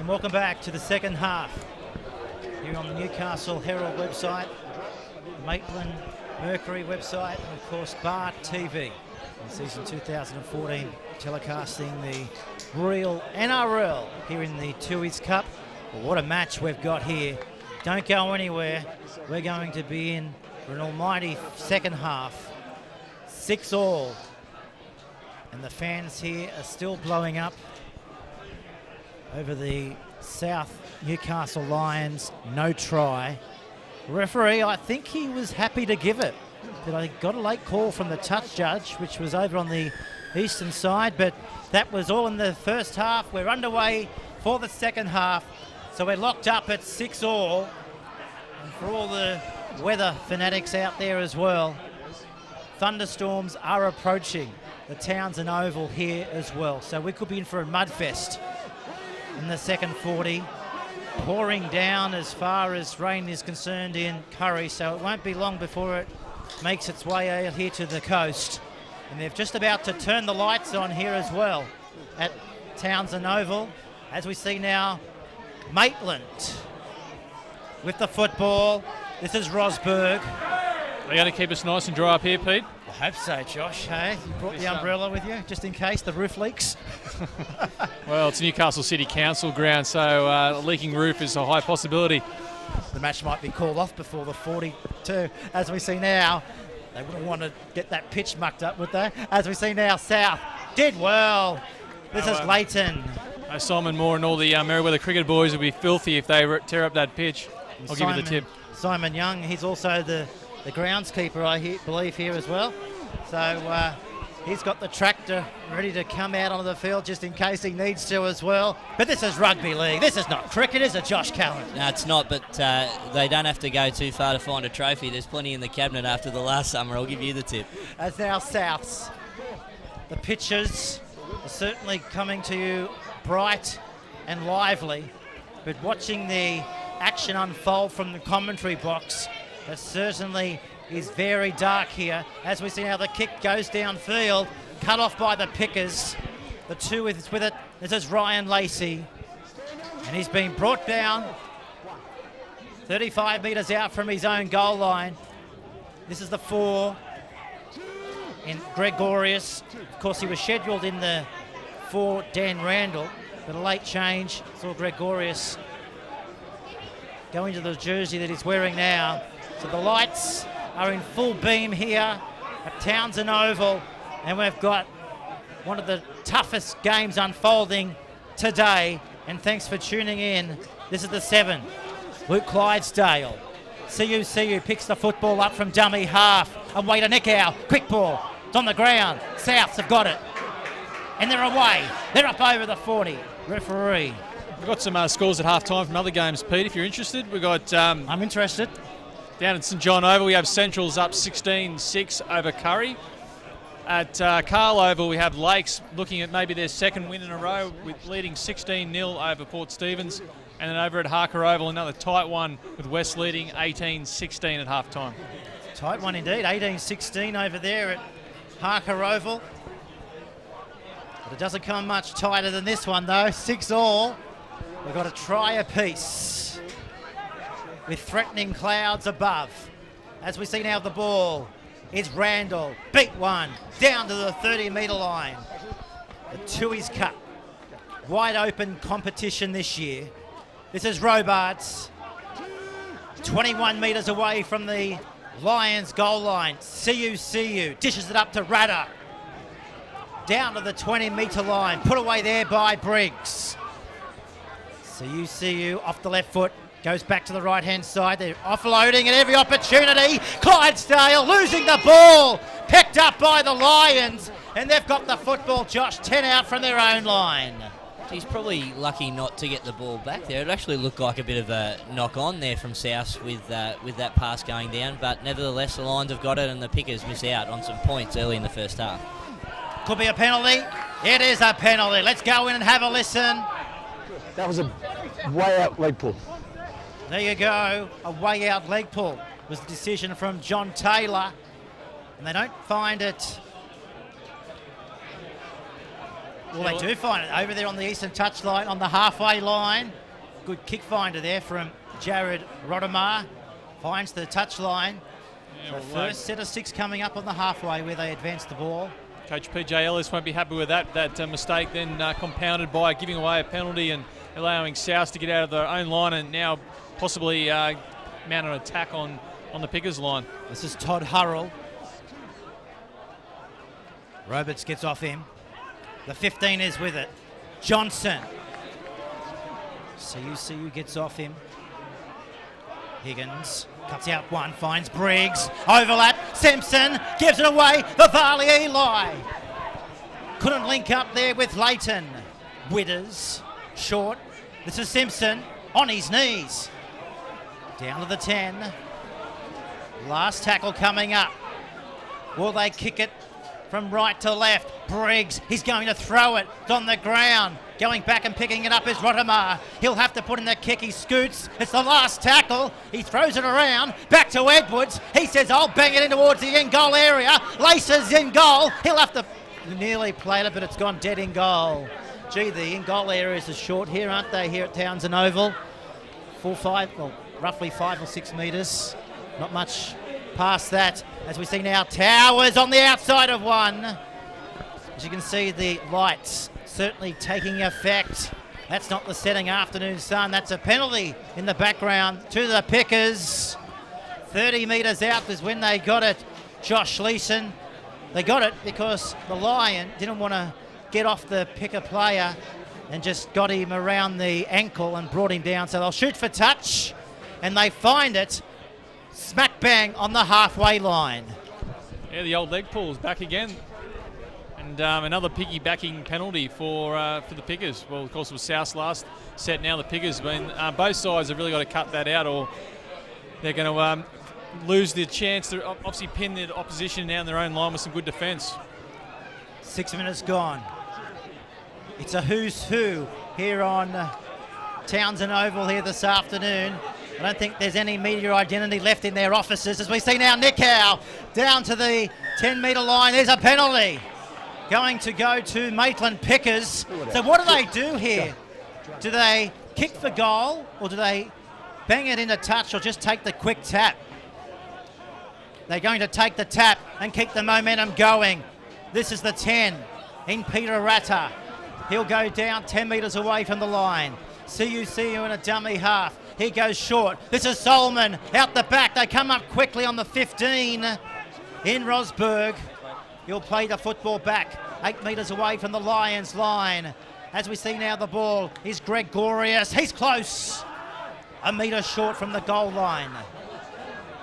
And welcome back to the second half here on the Newcastle Herald website, Maitland Mercury website, and of course BarTV. In season 2014, telecasting the real NRL here in the Tooheys Cup. Well, what a match we've got here. Don't go anywhere. We're going to be in for an almighty second half. 6-all. And the fans here are still blowing up over the South Newcastle Lions, no try. Referee, I think he was happy to give it. But I got a late call from the touch judge, which was over on the eastern side, but that was all in the first half. We're underway for the second half, so we're locked up at 6-all. And for all the weather fanatics out there as well, thunderstorms are approaching the Townsend Oval here as well, so we could be in for a mudfest in the second 40, pouring down as far as rain is concerned in Curry, so it won't be long before it makes its way out here to the coast. And they're just about to turn the lights on here as well at Townsend Oval. As we see now, Maitland with the football. This is Rosberg. Are you going to keep us nice and dry up here, Pete? I hope so, Josh. Hey, you brought the umbrella with you just in case the roof leaks. Well, it's Newcastle City Council ground, so a leaking roof is a high possibility. The match might be called off before the 42. As we see now, they wouldn't want to get that pitch mucked up, would they? As we see now, South did well. This is Leighton. Simon Moore and all the Merriweather cricket boys will be filthy if they tear up that pitch. I'll give you the tip. Simon Young, he's also the groundskeeper, I believe, here as well. So he's got the tractor ready to come out onto the field just in case he needs to as well. But this is rugby league. This is not cricket, is it, Josh Callan? No, it's not, but they don't have to go too far to find a trophy. There's plenty in the cabinet after the last summer. I'll give you the tip. As now Souths, the pitches are certainly coming to you bright and lively, but watching the action unfold from the commentary box, it certainly is very dark here. As we see now, the kick goes downfield, cut off by the Pickers. The two with it. This is Ryan Lacey, and he's been brought down 35 metres out from his own goal line. This is the 4 in Gregorius. Of course, he was scheduled in the 4, Dan Randall, but a late change saw Gregorius go into the jersey that he's wearing now. So the lights are in full beam here at Townsend Oval, and we've got one of the toughest games unfolding today. And thanks for tuning in. This is the 7, Luke Clydesdale. CU picks the football up from dummy half. Away to Nickau. Quick ball. It's on the ground. Souths have got it. And they're away. They're up over the 40. Referee. We've got some scores at half-time from other games, Pete, if you're interested. We've got... I'm interested. Down at St John Oval, we have Centrals up 16-6 over Curry. At Carl Oval, we have Lakes looking at maybe their second win in a row, with leading 16-0 over Port Stephens. And then over at Harker Oval, another tight one with West leading 18-16 at half-time. Tight one indeed, 18-16 over there at Harker Oval. But it doesn't come much tighter than this one though, 6-all. We've got a try apiece with threatening clouds above. As we see now the ball, it's Randall, beat one, down to the 30-metre line. The Tooheys Cup wide open competition this year. This is Robarts, 21 metres away from the Lions goal line. CU dishes it up to Radder. Down to the 20-metre line, put away there by Briggs. CU off the left foot, goes back to the right-hand side. They're offloading at every opportunity. Clydesdale losing the ball, picked up by the Lions, and they've got the football, Josh, 10 out from their own line. He's probably lucky not to get the ball back there. It actually looked like a bit of a knock-on there from South with that pass going down, but nevertheless the Lions have got it and the Pickers miss out on some points early in the first half. Could be a penalty. It is a penalty. Let's go in and have a listen. That was a way out leg pull. There you go. A way out leg pull was the decision from John Taylor, and they don't find it. Well, they do find it over there on the eastern touchline, on the halfway line. Good kick finder there from Jared Rodemar. Finds the touchline. The first set of 6 coming up on the halfway where they advance the ball. Coach PJ Ellis won't be happy with that mistake then compounded by giving away a penalty and allowing South to get out of their own line and now possibly mount an attack on the Pickers line. This is Todd Hurrell. Roberts gets off him. The 15 is with it. Johnson. CU gets off him. Higgins cuts out one, finds Briggs. Overlap. Simpson gives it away. Vivali Eli. Couldn't link up there with Leighton. Widders. Short. This is Simpson on his knees. Down to the 10. Last tackle coming up. Will they kick it from right to left? Briggs, he's going to throw it. It's on the ground. Going back and picking it up is Rodemar. He'll have to put in the kick. He scoots. It's the last tackle. He throws it around. Back to Edwards. He says, I'll bang it in towards the in-goal area. Laces in goal. He'll have to nearly play it, but it's gone dead in goal. Gee, the in-goal areas are short here, aren't they, here at Townsend Oval? Roughly 5 or 6 metres. Not much past that. As we see now, Towers on the outside of one. As you can see, the lights certainly taking effect. That's not the setting afternoon sun. That's a penalty in the background to the Pickers. 30 metres out is when they got it. Josh Leeson. They got it because the Lion didn't want to get off the Picker player and just got him around the ankle and brought him down. So they'll shoot for touch, and they find it smack bang on the halfway line. Yeah, the old leg pull is back again. And another piggybacking penalty for the Pickers. Well, of course, it was South's last set, now the Pickers. Both sides have really got to cut that out or they're going to lose the chance to obviously pin the opposition down their own line with some good defence. 6 minutes gone. It's a who's who here on Townsend Oval here this afternoon. I don't think there's any media identity left in their offices. As we see now, Nick Howe down to the 10-metre line. There's a penalty going to go to Maitland Pickers. So what do they do here? Do they kick for goal, or do they bang it into touch, or just take the quick tap? They're going to take the tap and keep the momentum going. This is the 10 in Peter Ratta. He'll go down 10 metres away from the line. CU in a dummy half. He goes short. This is Solomon out the back. They come up quickly on the 15 in Rosberg. He'll play the football back 8 metres away from the Lions line. As we see now, the ball is Gregorius. He's close. A metre short from the goal line.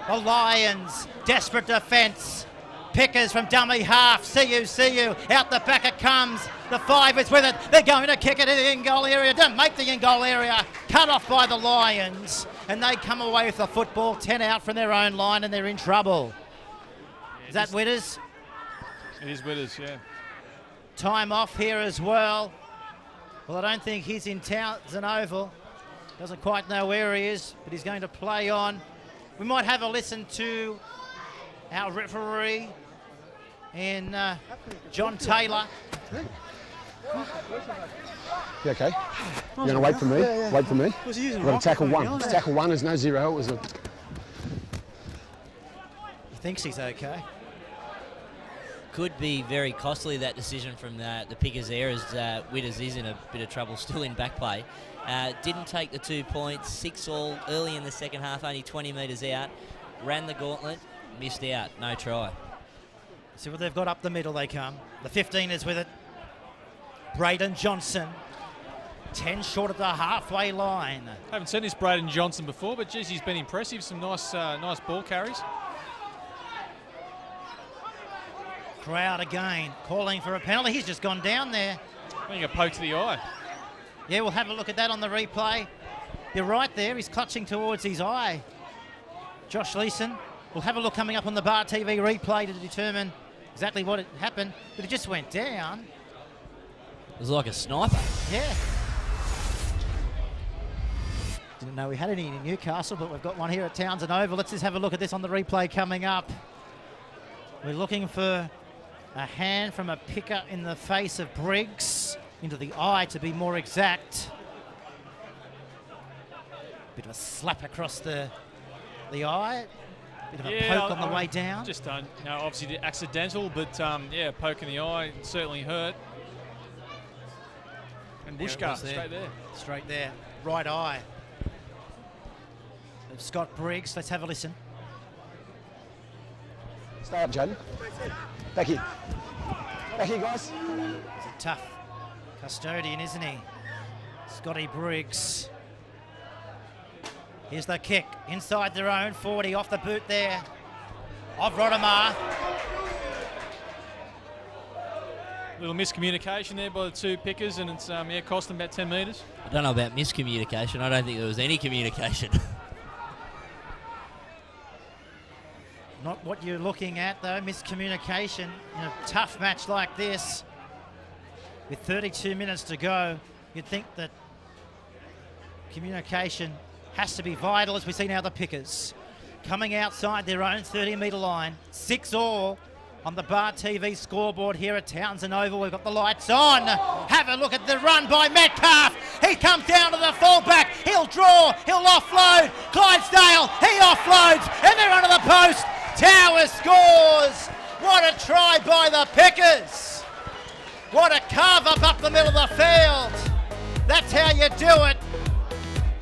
The Lions, desperate defence. Pickers from dummy half. CU out the back it comes. The 5 is with it. They're going to kick it in the in-goal area. Don't make the in-goal area. Cut off by the Lions. And they come away with the football. 10 out from their own line, and they're in trouble. Is that Widders? It is Widders, yeah. Time off here as well. Well, I don't think he's in Townsend Oval. Doesn't quite know where he is, but he's going to play on. We might have a listen to our referee and John Taylor. You okay? You're going to wait for me? Yeah. Wait for me? We've got to tackle one. Tackle one is no zero. It was a... He thinks he's okay. could be very costly, that decision from the Pickers there, as Witters is in a bit of trouble still in back play. Didn't take the 2 points, 6-all early in the second half, only 20 metres out. Ran the gauntlet, missed out, no try. See what they've got up the middle, they come. The 15 is with it. Braden Johnson, 10 short of the halfway line. Haven't seen this Braden Johnson before, but geez, he's been impressive. Some nice ball carries. Crowd again calling for a penalty. He's just gone down there. I think a poke to the eye. Yeah, we'll have a look at that on the replay. You're right there. He's clutching towards his eye. Josh Leeson. We'll have a look coming up on the BarTV replay to determine exactly what had happened. But it just went down. It was like a sniper. Yeah. Didn't know we had any in Newcastle, but we've got one here at Townsend Oval. Let's just have a look at this on the replay coming up. We're looking for a hand from a picker in the face of Briggs, into the eye to be more exact. Bit of a slap across the eye. Bit of a poke on the way down. Just obviously accidental, but yeah, poke in the eye certainly hurt. And Bushka straight there. Straight there, right eye. Scott Briggs, let's have a listen. Stay up, Jaden. Back here. Back here, guys. He's a tough custodian, isn't he? Scotty Briggs. Here's the kick inside their own 40, off the boot there of Rodemar. Little miscommunication there by the two pickers, and it's cost them about 10 metres. I don't know about miscommunication. I don't think there was any communication. Not what you're looking at, though. Miscommunication in a tough match like this. With 32 minutes to go, you'd think that communication has to be vital, as we see now the Pickers coming outside their own 30-metre line. 6-all on the BarTV scoreboard here at Townsend Oval. We've got the lights on. Have a look at the run by Metcalf. He comes down to the fullback. He'll draw. He'll offload. Clydesdale. He offloads. And they're under the post. Towers scores. What a try by the Pickers. What a carve up the middle of the field. That's how you do it.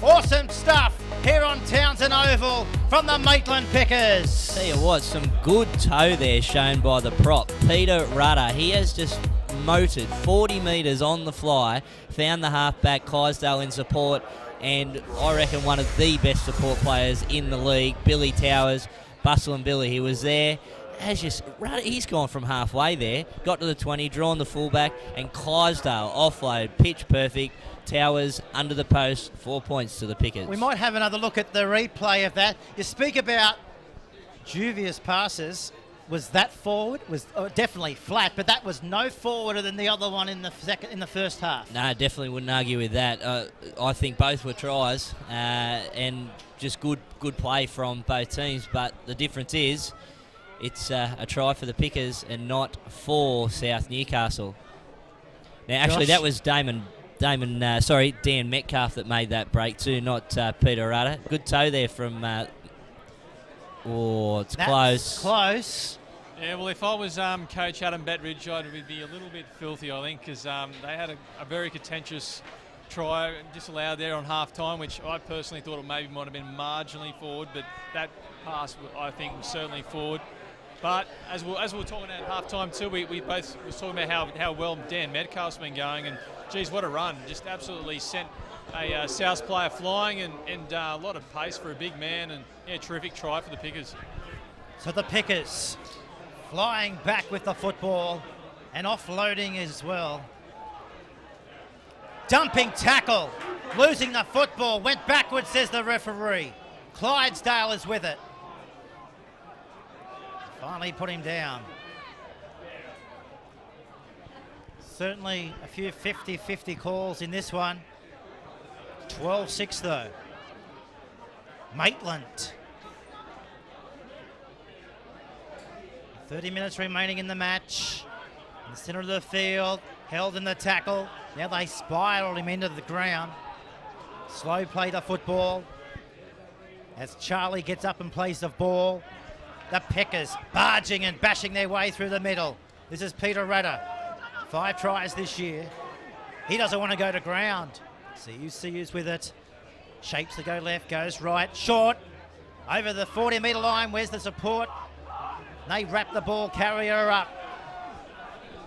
Awesome stuff here on Townsend Oval from the Maitland Pickers. Tell you what, some good toe there shown by the prop. Peter Rudder, he has just motored 40 metres on the fly, found the halfback Clydesdale in support, and I reckon one of the best support players in the league, Billy Towers. Bustle and Billy, he was there. He's gone from halfway there, got to the 20, drawn the fullback, and Clydesdale offload, pitch perfect. Towers under the post, 4 points to the Pickers. We might have another look at the replay of that. You speak about dubious passes. Was that forward? Was definitely flat, but that was no forwarder than the other one in the first half. No, definitely wouldn't argue with that. I think both were tries and just good play from both teams. But the difference is, it's a try for the Pickers and not for South Newcastle. Now, actually, that was Dan Metcalf that made that break too, not Peter Rudder. Good toe there from. It's close. Close. Yeah, well, if I was Coach Adam Bettridge, I would be a little bit filthy, I think, because they had a very contentious try disallowed there on half-time, which I personally thought it maybe might have been marginally forward, but that pass, I think, was certainly forward. But as we were talking at half-time too, we both was talking about how well Dan Metcalf's been going, and geez, what a run. Just absolutely sent a South player flying, and a lot of pace for a big man, and yeah, terrific try for the Pickers. So the Pickers flying back with the football and offloading as well. Dumping tackle, losing the football, went backwards, says the referee. Clydesdale is with it. Finally put him down. Certainly a few 50-50 calls in this one. 12-6 though. Maitland. 30 minutes remaining in the match. In the centre of the field, held in the tackle. Now they spiral him into the ground. Slow play the football. As Charlie gets up and plays the ball. The Pickers barging and bashing their way through the middle. This is Peter Rudder. 5 tries this year. He doesn't want to go to ground. CU's with it. Shapes to go left, goes right. Short. Over the 40-metre line. Where's the support? They wrap the ball carrier up.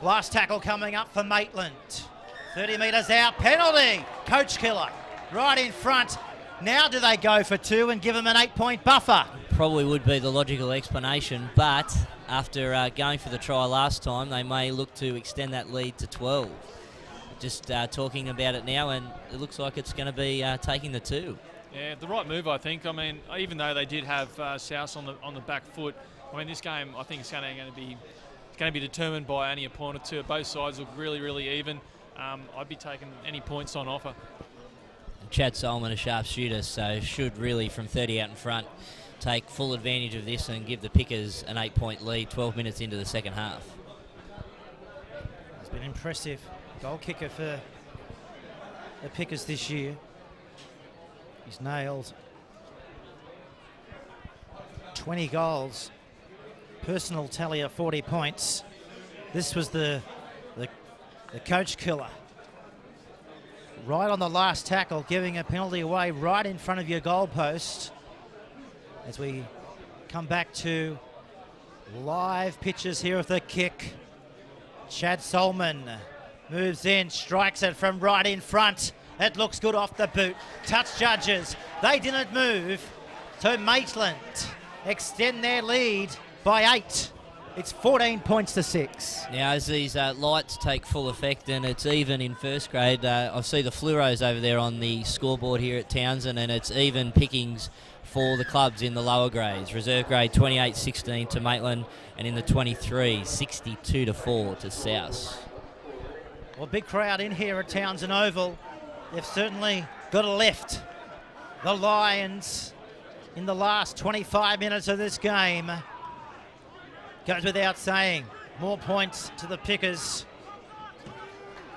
Last tackle coming up for Maitland. 30 metres out. Penalty. Coach killer. Right in front. Now do they go for 2 and give them an 8-point buffer? Probably would be the logical explanation, but after going for the try last time, they may look to extend that lead to 12. Just talking about it now, and it looks like it's going to be taking the 2. Yeah, the right move, I think. I mean, even though they did have South on the back foot, I mean, this game I think is going to be determined by only a point or 2. Both sides look really, really even. I'd be taking any points on offer. Chad Solomon, a sharpshooter, so should really, from 30 out in front, take full advantage of this and give the Pickers an 8-point lead 12 minutes into the second half. It's been impressive. Goal kicker for the Pickers this year. He's nailed 20 goals. Personal tally of 40 points. This was the coach killer. Right on the last tackle, giving a penalty away right in front of your goal post. As we come back to live pictures here of the kick. Chad Solomon moves in, strikes it from right in front. It looks good off the boot. Touch judges. They didn't move. So Maitland extend their lead by 8. It's 14 points to 6. Now, as these lights take full effect and it's even in first grade, I see the fluoros over there on the scoreboard here at Townsend, and it's even pickings for the clubs in the lower grades. Reserve grade 28-16 to Maitland, and in the 23, 62-4 to South. Well, big crowd in here at Townsend Oval. They've certainly got a lift. The Lions in the last 25 minutes of this game. Goes without saying, more points to the Pickers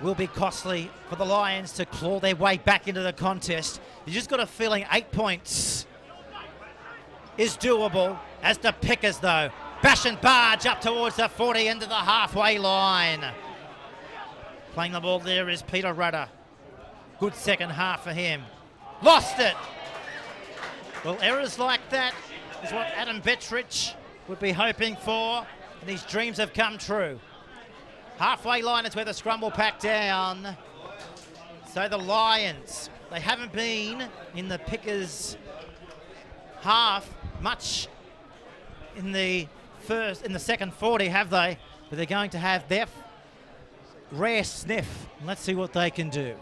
will be costly for the Lions to claw their way back into the contest. You just got a feeling 8 points is doable, as the Pickers, though, bash and barge up towards the 40 into the halfway line. Playing the ball there is Peter Rudder. Good second half for him. Lost it. Well, errors like that is what Adam Bettrich would be hoping for, and his dreams have come true. Halfway line is where the scrum will pack down. So the Lions, they haven't been in the Pickers half much in the second 40, have they? But they're going to have their rare sniff. Let's see what they can do.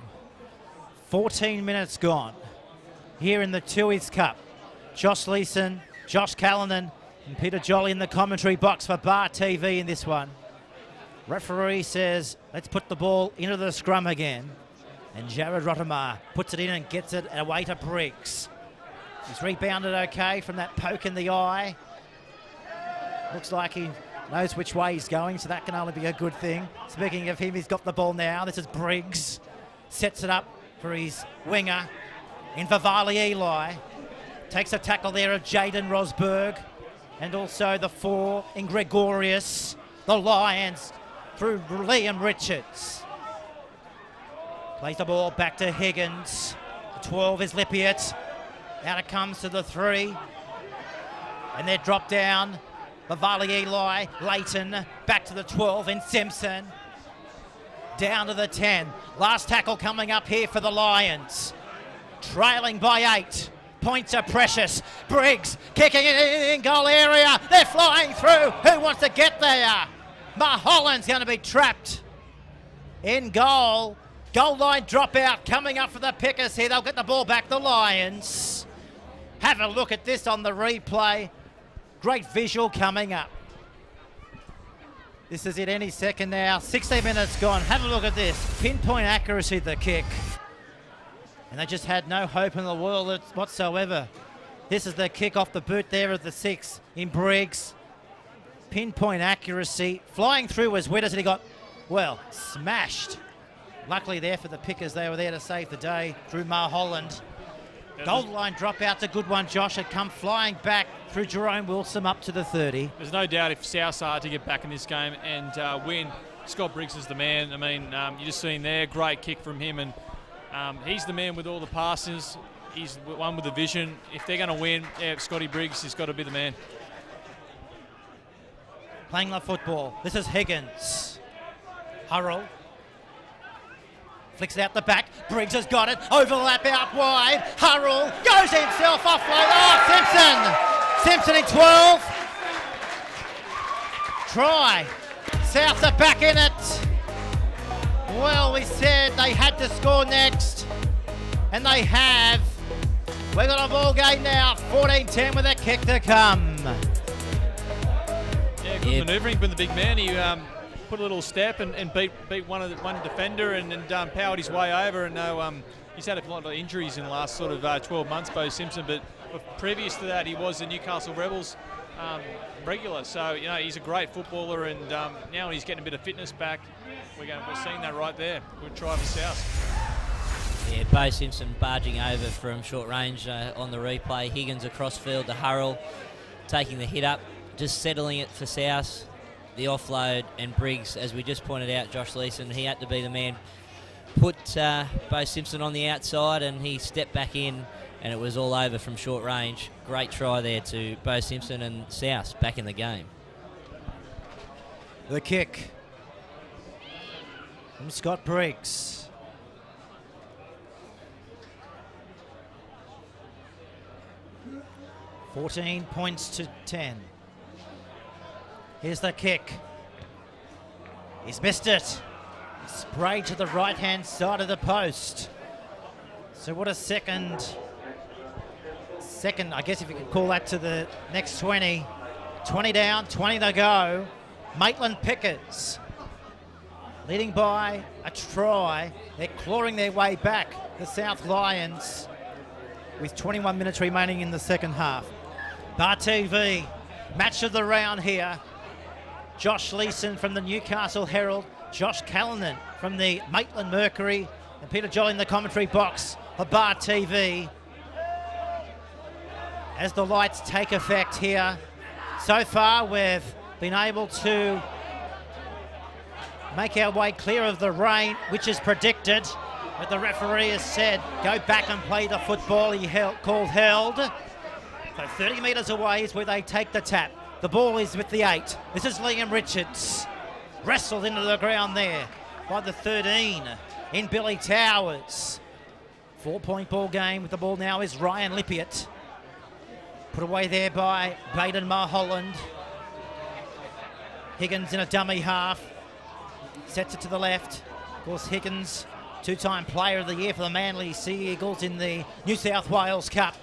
14 minutes gone here in the Tui's Cup. Josh Leeson, Josh Callanan, and Peter Jolly in the commentary box for BarTV in this one. Referee says, let's put the ball into the scrum again. And Jared Rottemar puts it in and gets it away to Briggs. He's rebounded okay from that poke in the eye. Looks like he knows which way he's going, so that can only be a good thing. Speaking of him, he's got the ball now. This is Briggs. Sets it up for his winger in Vivali Eli. Takes a tackle there of Jaden Rosberg. And also the 4 in Gregorius. The Lions through Liam Richards. Plays the ball back to Higgins. The 12 is Lippiett. Out it comes to the 3. And they're dropped down. Vivali Eli, Leighton, back to the 12 in Simpson. Down to the 10. Last tackle coming up here for the Lions. Trailing by 8. Points are precious. Briggs kicking it in goal area. They're flying through. Who wants to get there? Mulholland's going to be trapped in goal. Goal line dropout coming up for the Pickers here. They'll get the ball back, the Lions. Have a look at this on the replay. Great visual coming up. This is it any second now. 16 minutes gone. Have a look at this. Pinpoint accuracy of the kick. And they just had no hope in the world whatsoever. This is the kick off the boot there of the 6 in Briggs. Pinpoint accuracy. Flying through was wet as he got, well, smashed. Luckily there for the Pickers, they were there to save the day through Mulholland. Goal line dropout's a good one, Josh. Had come flying back through Jerome Wilson up to the 30. There's no doubt if South are to get back in this game and win, Scott Briggs is the man. I mean, you just seen there, great kick from him, and he's the man with all the passes. He's the one with the vision. If they're going to win, yeah, Scotty Briggs has got to be the man. Playing the football. This is Higgins. Hurrell. Flicks it out the back. Briggs has got it. Overlap out wide. Hurrell goes himself offload. Oh, Simpson in 12. Try. South are back in it. Well, we said they had to score next, and they have. We've got a ball game now. 14-10 with a kick to come. Yeah, good manoeuvring from the big man. He put a little step and beat one defender and powered his way over. And he's had a lot of injuries in the last sort of 12 months, Bo Simpson. But previous to that, he was the Newcastle Rebels regular. So you know he's a great footballer, and now he's getting a bit of fitness back. We're seeing that right there. Good try for South. Yeah, Bo Simpson barging over from short range on the replay. Higgins across field to Hurrell, taking the hit up, just settling it for South. The offload, and Briggs, as we just pointed out, Josh Leeson, he had to be the man. Put Bo Simpson on the outside, and he stepped back in, and it was all over from short range. Great try there to Bo Simpson, and South back in the game. The kick from Scott Briggs. $14 points to 10. Here's the kick. He's missed it. Sprayed to the right-hand side of the post. So what a second, I guess if you could call that, to the next 20. 20 down, 20 to go. Maitland Pickers leading by a try. They're clawing their way back, the South Lions, with 21 minutes remaining in the second half. BarTV, match of the round here. Josh Leeson from the Newcastle Herald, Josh Callanan from the Maitland Mercury, and Peter Jolly in the commentary box for BarTV. As the lights take effect here, so far we've been able to make our way clear of the rain, which is predicted, but the referee has said go back and play the football. He called held. So 30 metres away is where they take the tap. The ball is with the 8. This is Liam Richards. Wrestled into the ground there by the 13 in Billy Towers. 4-point ball game. With the ball now is Ryan Lippiott. Put away there by Baden Mulholland. Higgins in a dummy half. Sets it to the left. Of course, Higgins, two-time player of the year for the Manly Sea Eagles in the New South Wales Cup.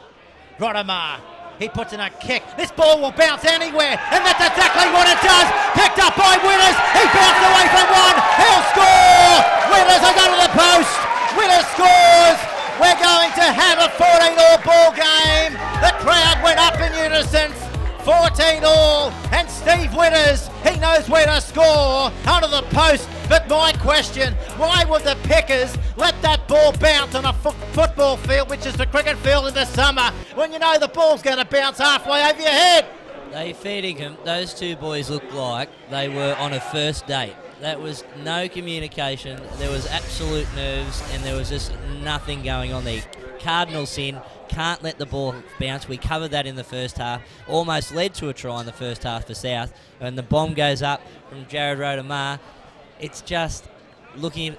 Rodemar. He puts in a kick. This ball will bounce anywhere, and that's exactly what it does. Picked up by Winners. He bounced away from one. He'll score. Winners are going to the post. Winners scores. We're going to have a 14-all ball game. The crowd went up in unison. 14-all, and Steve Winners, he knows where to score under the post. But my question, why would the Pickers let that ball bounce on a football field, which is the cricket field in the summer, when you know the ball's going to bounce halfway over your head? They feeding him. Those two boys looked like they were on a first date. That was no communication. There was absolute nerves, and there was just nothing going on there. Cardinal sin. Can't let the ball bounce. We covered that in the first half. Almost led to a try in the first half for South. And the bomb goes up from Jared Rodemar. It's just looking,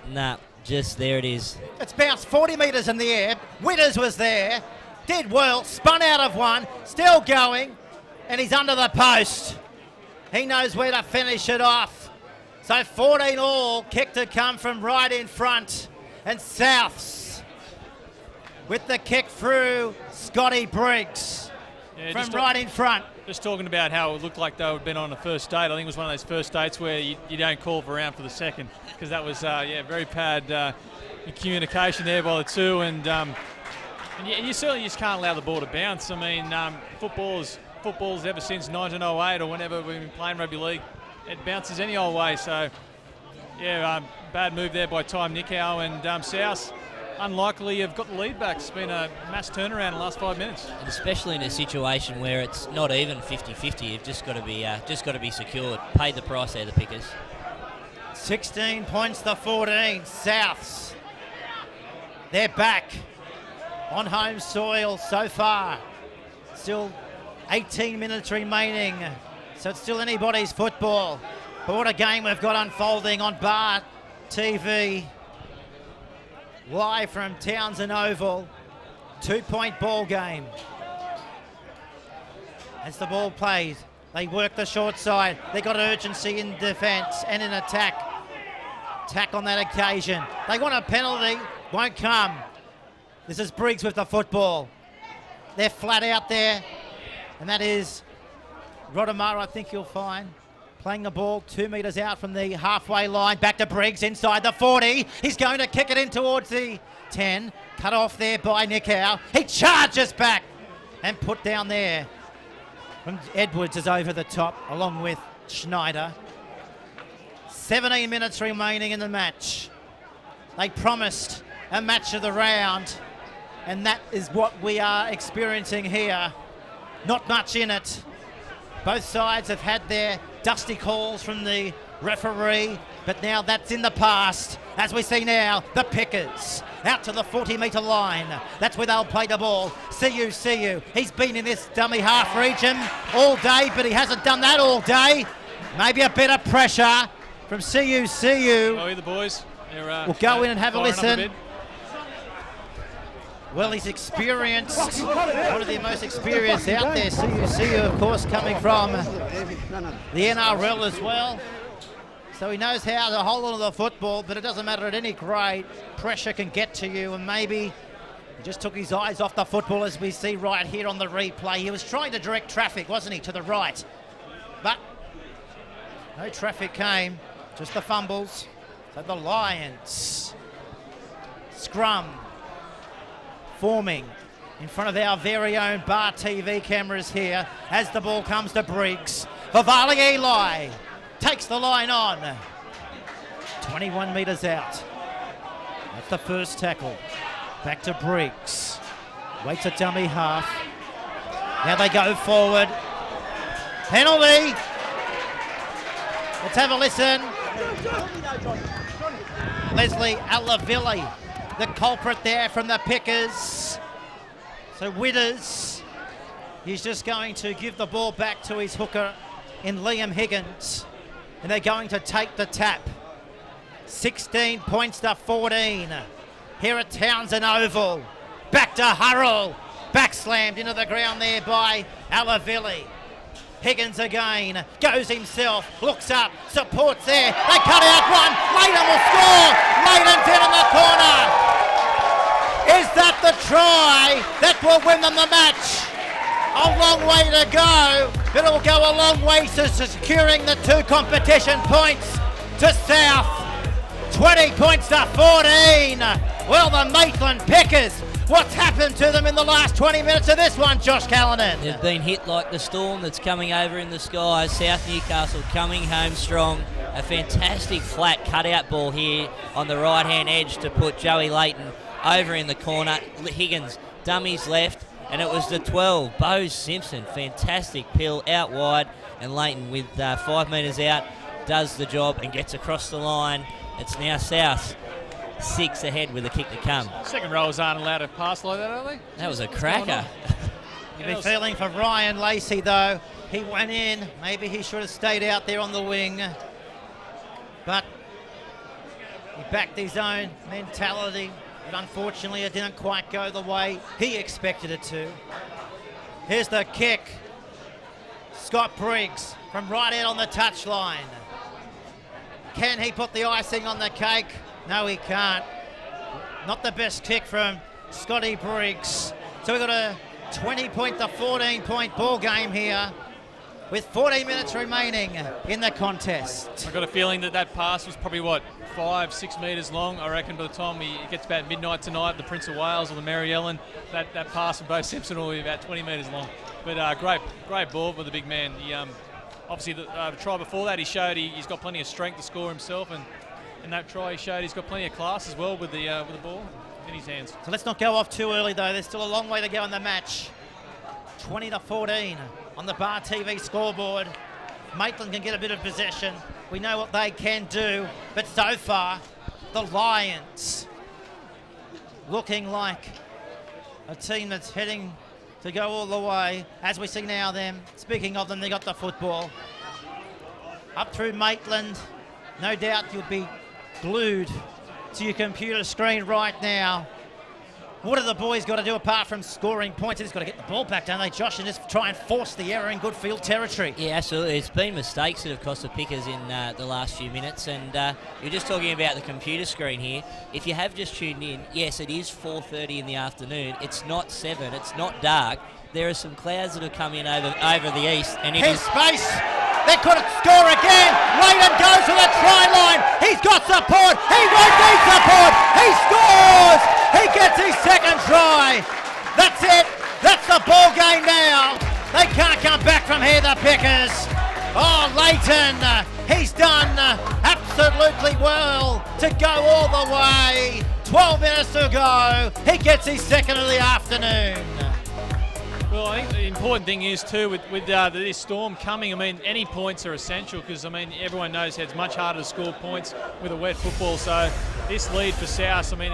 just there it is. It's bounced 40 metres in the air. Winners was there. Did well. Spun out of one. Still going. And he's under the post. He knows where to finish it off. So 14-all. Kick to come from right in front. And Souths with the kick through Scotty Briggs from right in front. Just talking about how it looked like they had been on a first date. I think it was one of those first dates where you don't call for around for the second, because that was very bad communication there by the two, and you certainly just can't allow the ball to bounce. I mean, football's ever since 1908 or whenever we've been playing rugby league, it bounces any old way. So yeah, bad move there by Time Nickow, and South. unlikely have got the lead back. It's been a mass turnaround in the last 5 minutes. And especially in a situation where it's not even 50-50, you've just got to be secured. Paid the price there, the Pickers. 16 points to 14. Souths. They're back on home soil so far. Still 18 minutes remaining, so it's still anybody's football. But what a game we've got unfolding on BarTV. Live from Townsend Oval. 2-point ball game. As the ball played, they work the short side. They got urgency in defence and in attack. Attack on that occasion. They want a penalty. Won't come. This is Briggs with the football. They're flat out there. And that is Rodamara, I think you'll find. Playing the ball 2 metres out from the halfway line. Back to Briggs inside the 40. He's going to kick it in towards the 10. Cut off there by Newcastle. He charges back and put down there. Edwards is over the top along with Schneider. 17 minutes remaining in the match. They promised a match of the round, and that is what we are experiencing here. Not much in it. Both sides have had their dusty calls from the referee, but now that's in the past. As we see now, the Pickers out to the 40-metre line. That's where they'll play the ball. See you. He's been in this dummy half region all day, but he hasn't done that all day. Maybe a bit of pressure from See You. Oh, the boys. We'll go in and have a listen. Well, he's experienced, one of the most experienced out there. See you, of course, coming from the NRL as well. So he knows how to hold on to the football, but it doesn't matter at any grade. Pressure can get to you, and maybe he just took his eyes off the football, as we see right here on the replay. He was trying to direct traffic, wasn't he, to the right? But no traffic came, just the fumbles. So the Lions scrum forming in front of our very own BarTV cameras here as the ball comes to Briggs. Vivali Eli takes the line on. 21 metres out. That's the first tackle. Back to Briggs. Waits a dummy half. Now they go forward. Penalty. Let's have a listen. Leslie Alavilli, the culprit there from the Pickers. So Witters, he's just going to give the ball back to his hooker in Liam Higgins. And they're going to take the tap. 16 points to 14 here at Townsend Oval. Back to Hurrell. Back slammed into the ground there by Alavilli. Higgins again, goes himself, looks up, supports there. They cut out one. Maitland will score. Maitland's in the corner. Is that the try that will win them the match? A long way to go, but it'll go a long way to securing the 2 competition points to South. 20 points to 14. Well, the Maitland Pickers, what's happened to them in the last 20 minutes of this one, Josh Callanan? They've been hit like the storm that's coming over in the sky. South Newcastle coming home strong. A fantastic flat cutout ball here on the right-hand edge to put Joey Leighton over in the corner. Higgins, dummies left, and it was the 12. Bo Simpson, fantastic pill out wide, and Leighton with 5 metres out does the job and gets across the line. It's now South 6 ahead with a kick to come. Second rowers aren't allowed to pass like that, are they? That was a cracker. You'd be feeling for Ryan Lacey, though. He went in. Maybe he should have stayed out there on the wing. But he backed his own mentality. But unfortunately, it didn't quite go the way he expected it to. Here's the kick. Scott Briggs from right out on the touchline. Can he put the icing on the cake? No, he can't. Not the best kick from Scotty Briggs. So we've got a 20-point to 14-point ball game here with 14 minutes remaining in the contest. I've got a feeling that pass was probably, what, 5-6 metres long. I reckon by the time he gets about midnight tonight, the Prince of Wales or the Mary Ellen, that pass from Bo Simpson will be about 20 metres long. But great ball for the big man. He, obviously, the try before that, he showed he's got plenty of strength to score himself, and in that try he showed he's got plenty of class as well with the ball. in his hands. So let's not go off too early, though. There's still a long way to go in the match. 20-14 on the BarTV scoreboard. Maitland can get a bit of possession. We know what they can do, but so far, the Lions looking like a team that's heading to go all the way. As we see now them, speaking of them, they got the football. Up through Maitland. No doubt you'll be glued to your computer screen right now. What have the boys got to do apart from scoring points? They've just got to get the ball back, don't they, Josh, and just try and force the error in good field territory. Yeah, absolutely. It's been mistakes that have cost the Pickers in the last few minutes, and you're just talking about the computer screen here. If you have just tuned in, yes, it is 4:30 in the afternoon. It's not 7. It's not dark. There are some clouds that have come in over the east, and it is space. They couldn't score again. Maitland goes to the try line. He's got support. He won't need support. He scores. He gets his second try. That's it. That's the ball game now. They can't come back from here, the Pickers. Oh, Leighton, he's done absolutely well to go all the way. 12 minutes to go. He gets his second of the afternoon. Well, I think the important thing is too with this storm coming. I mean, any points are essential because I mean everyone knows it's much harder to score points with a wet football. So this lead for South, I mean,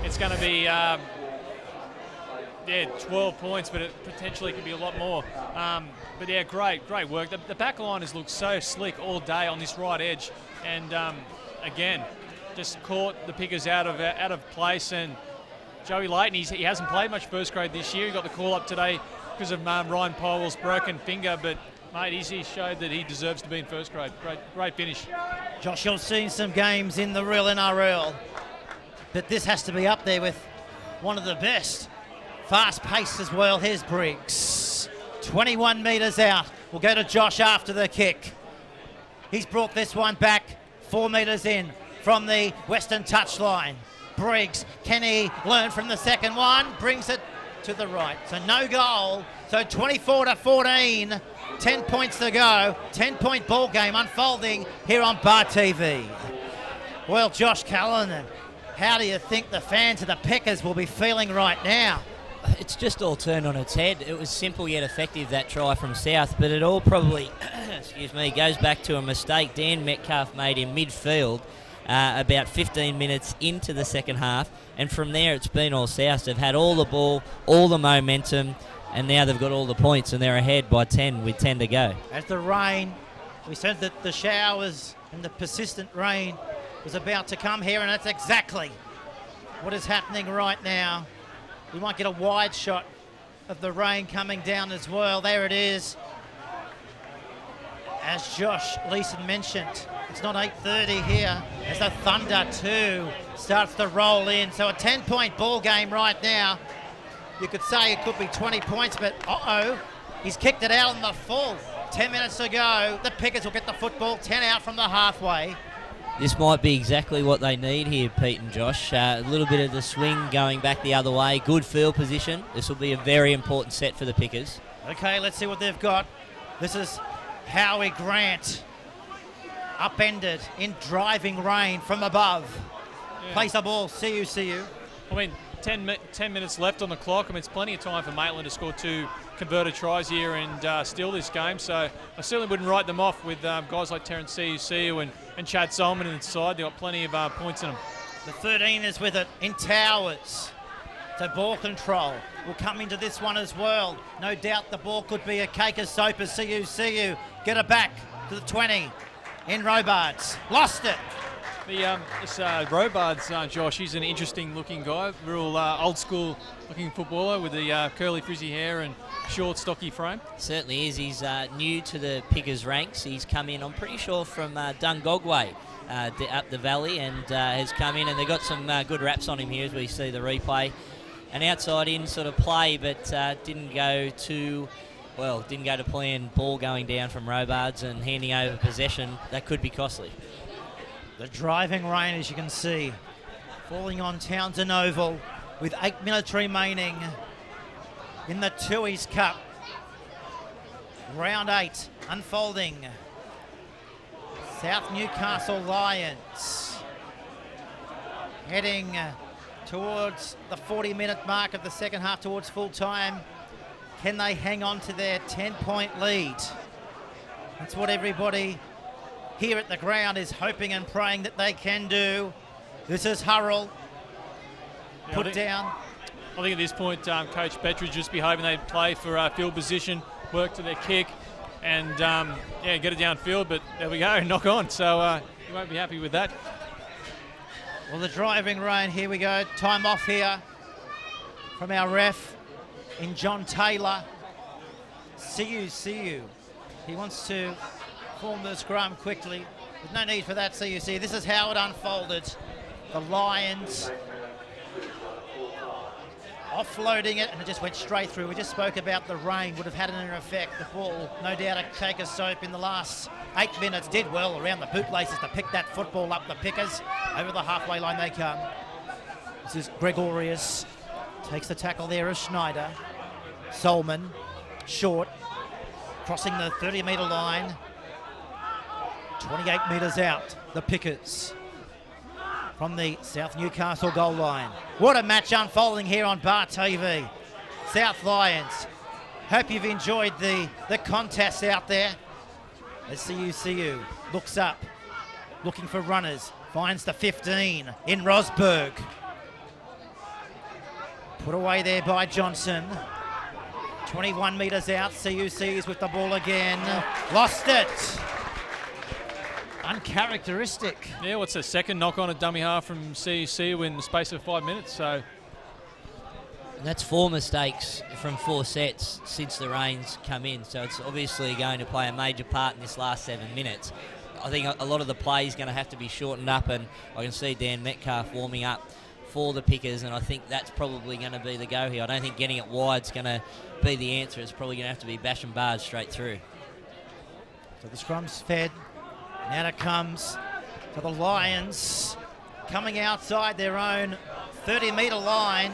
it's going to be 12 points, but it potentially could be a lot more. But yeah, great work. The back line has looked so slick all day on this right edge, and again, just caught the Pickers out of place. And Joey Leighton, he hasn't played much first grade this year. He got the call up today because of Ryan Powell's broken finger, but mate, he showed that he deserves to be in first grade. Great finish. Josh, you've seen some games in the real NRL, but this has to be up there with one of the best. Fast-paced as well. Here's Briggs. 21 metres out. We'll go to Josh after the kick. He's brought this one back 4 metres in from the western touchline. Briggs, can he learn from the second one? Brings it to the right. So no goal. So 24-14. 10 points to go. 10-point ball game unfolding here on BarTV. Well, Josh Callanan, how do you think the fans of the Pickers will be feeling right now? It's just all turned on its head. It was simple yet effective, that try from South, but it all probably, goes back to a mistake Dan Metcalf made in midfield about 15 minutes into the second half, and from there it's been all South. They've had all the ball, all the momentum, and now they've got all the points, and they're ahead by 10 with 10 to go. As the rain, we said that the showers and the persistent rain was about to come here, and that's exactly what is happening right now. We might get a wide shot of the rain coming down as well. There it is. As Josh Leeson mentioned, it's not 8:30 here as the Thunder 2 starts to roll in. So a 10-point ball game right now. You could say it could be 20 points, but he's kicked it out in the full. 10 minutes to go. The Pickers will get the football, 10 out from the halfway. This might be exactly what they need here, Pete and Josh. A little bit of the swing going back the other way. Good field position. This will be a very important set for the Pickers. Okay, let's see what they've got. This is Howie Grant. Upended in driving rain from above. Yeah. Plays the ball. See you. I mean, 10 minutes left on the clock. I mean, it's plenty of time for Maitland to score 2 converted tries here and steal this game. So I certainly wouldn't write them off with guys like Terrence Siu and Chad Solomon inside. They've got plenty of points in them. The 13 is with it in Towers. So ball control will come into this one as well. No doubt the ball could be a cake of soap as Siu. Get it back to the 20 in Robards. Lost it. This Robards, Josh, he's an interesting looking guy. Real old school looking footballer with the curly frizzy hair and short stocky frame. Certainly is. He's new to the Pickers ranks. He's come in, I'm pretty sure, from Dungogway up the valley, and has come in, and they've got some good raps on him here as we see the replay. An outside in sort of play, but didn't go to plan. Ball going down from Robards and handing over possession. That could be costly. The driving rain, as you can see, falling on Townsend Oval with 8 minutes remaining in the Tooheys Cup. Round 8 unfolding. South Newcastle Lions heading towards the 40-minute mark of the second half, towards full time. Can they hang on to their 10-point lead? That's what everybody here at the ground is hoping and praying that they can do. This is Hurrell. Put down. I think at this point, Coach Petrie just behaving. They play for field position, work to their kick, and yeah, get it downfield. But there we go, knock on. So you won't be happy with that. Well, the driving rain, here we go. Time off here from our ref in John Taylor. See you. He wants to form the scrum quickly. There's no need for that, see. This is how it unfolded. The Lions offloading it, and it just went straight through. We just spoke about the rain would have had an effect. The ball, no doubt, a shake of soap in the last 8 minutes. Did well around the bootlaces to pick that football up the Pickers. Over the halfway line they come. This is Gregorius. Takes the tackle there as Schneider. Solman, short, crossing the 30-metre line. 28 metres out, the Pickers. From the South Newcastle goal line. What a match unfolding here on BarTV. South Lions. Hope you've enjoyed the contest out there. As CU looks up, looking for runners. Finds the 15 in Rosberg. Put away there by Johnson. 21 metres out. CU is with the ball again. Lost it. Uncharacteristic. Yeah, what's the second knock on a dummy half from CU in the space of 5 minutes? So that's 4 mistakes from 4 sets since the rain's come in. So it's obviously going to play a major part in this last 7 minutes. I think a lot of the play is going to have to be shortened up, and I can see Dan Metcalf warming up for the Pickers, and I think that's probably going to be the go here. I don't think getting it wide is going to be the answer. It's probably going to have to be bash and bars straight through. So the scrum's fed. Now it comes to the Lions, coming outside their own 30-metre line.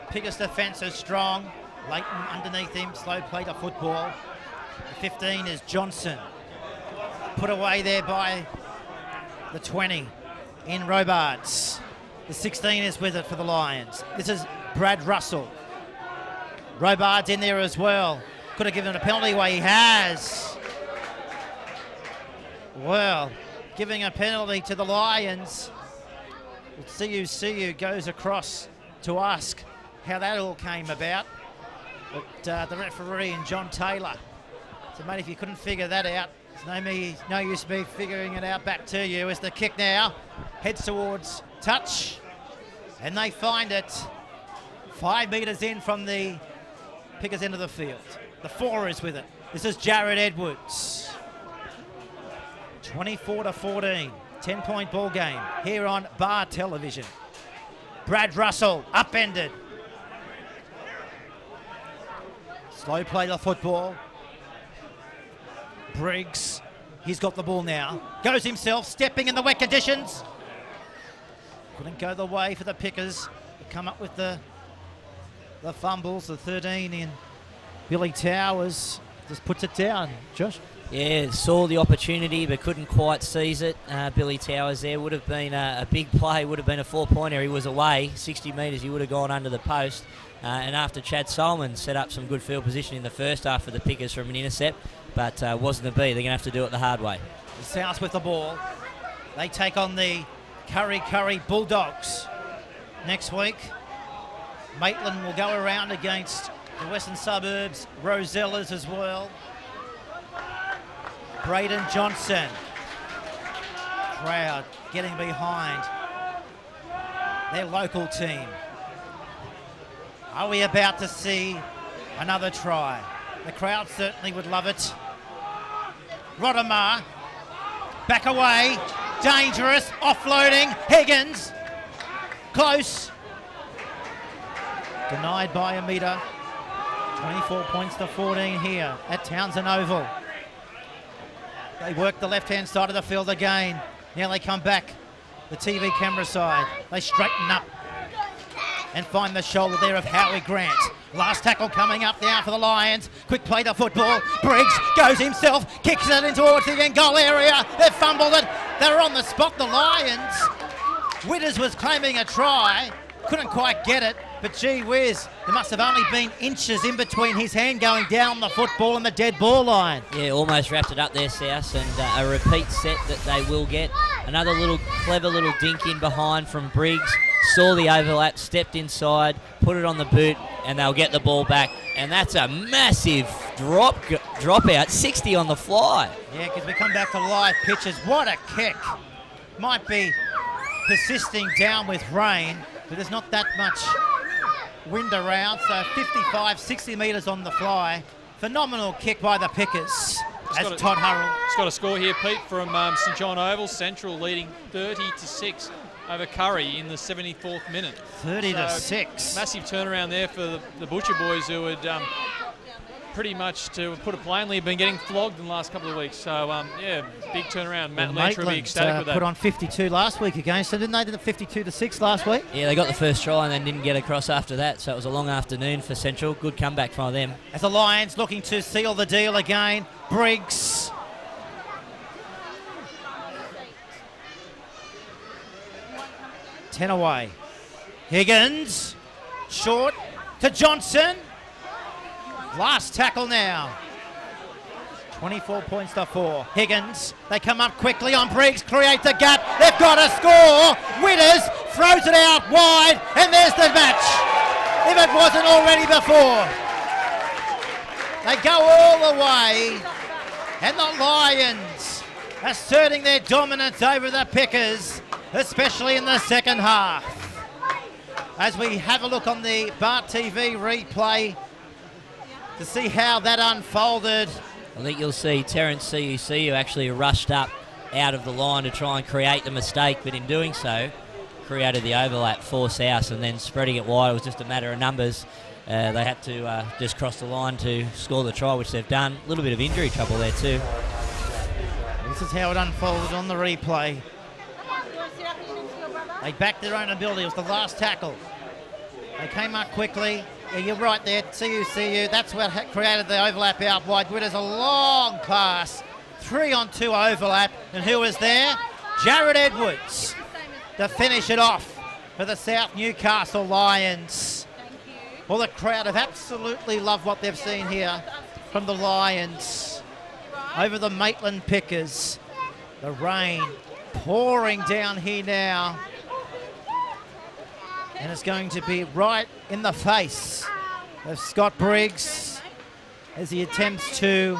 Pickers' defence is strong. Leighton underneath him, slow play to football. The 15 is Johnson. Put away there by the 20 in Robards. The 16 is with it for the Lions. This is Brad Russell. Robards in there as well. Could have given a penalty away. He has. Well, giving a penalty to the Lions. CU goes across to ask how that all came about. But the referee and John Taylor. So, mate, if you couldn't figure that out, there's no use me figuring it out. Back to you as the kick now heads towards touch. And they find it 5 metres in from the Pickers' end of the field. The 4 is with it. This is Jared Edwards. 24-14, 10-point ball game here on Bar Television. Brad Russell, upended. Slow play the football. Briggs, he's got the ball now. Goes himself, stepping in the wet conditions. Couldn't go the way for the Pickers to come up with the fumbles. The 13 in Billy Towers just puts it down. Josh? Yeah, saw the opportunity but couldn't quite seize it. Billy Towers there would have been a big play, would have been a 4-pointer. He was away 60 metres, he would have gone under the post. And after Chad Solomon set up some good field position in the first half for the Pickers from an intercept, but wasn't to be. They're going to have to do it the hard way. The South with the ball. They take on the Curry Bulldogs next week. Maitland will go around against the Western Suburbs Rosellas as well. Braden Johnson. Crowd getting behind their local team. Are we about to see another try? The crowd certainly would love it. Rodemar. Back away. Dangerous. Offloading. Higgins. Close. Denied by a metre. 24 points to 14 here at Townsend Oval. They work the left-hand side of the field again. Now they come back, the TV camera side. They straighten up and find the shoulder there of Howie Grant. Last tackle coming up now for the Lions. Quick play to football. Briggs goes himself, kicks it in towards the end goal area. They've fumbled it. They're on the spot, the Lions. Witters was claiming a try. couldn't quite get it, but gee whiz, there must have only been inches in between his hand going down the football and the dead ball line. Yeah, almost wrapped it up there, South, and a repeat set that they will get. Another clever little dink in behind from Briggs. Saw the overlap, stepped inside, put it on the boot, and they'll get the ball back. And that's a massive dropout, 60 on the fly. Yeah, because we come back to live pitches. What a kick. Might be persisting down with rain, but there's not that much wind around. So 55, 60 metres on the fly. Phenomenal kick by the Pickers. As Todd Hurrell. It's got a score here, Pete, from St John Oval. Central leading 30-6 over Curry in the 74th minute. 30-6. Massive turnaround there for the Butcher boys, who had pretty much, to put it plainly, been getting flogged in the last couple of weeks. So, yeah, big turnaround. Matt Leach will be ecstatic with that. Put on 52 last week against them, didn't they? Did it 52-6 last week? Yeah, they got the first try and then didn't get across after that. So it was a long afternoon for Central. Good comeback from them. As the Lions looking to seal the deal again. Briggs. Ten away. Higgins. Short to Johnson. Last tackle now. 24 points to 4. Higgins, they come up quickly on Briggs, create the gap. They've got a score. Winners throws it out wide, and there's the match. If it wasn't already before. They go all the way, and the Lions asserting their dominance over the Pickers, especially in the second half. As we have a look on the BarTV replay to see how that unfolded. I think you'll see Terrence CUC, who actually rushed up out of the line to try and create the mistake, but in doing so, created the overlap for South, and then spreading it wide. It was just a matter of numbers. They had to just cross the line to score the try, which they've done. A little bit of injury trouble there too. This is how it unfolded on the replay. They backed their own ability. It was the last tackle. They came up quickly. Yeah, you're right there, CUCU. That's what created the overlap out wide. Witters a long pass, 3-on-2 overlap. And who was there? Jared Edwards to finish it off for the South Newcastle Lions. Well, the crowd have absolutely loved what they've seen here from the Lions over the Maitland Pickers. The rain pouring down here now. And it's going to be right in the face of Scott Briggs as he attempts to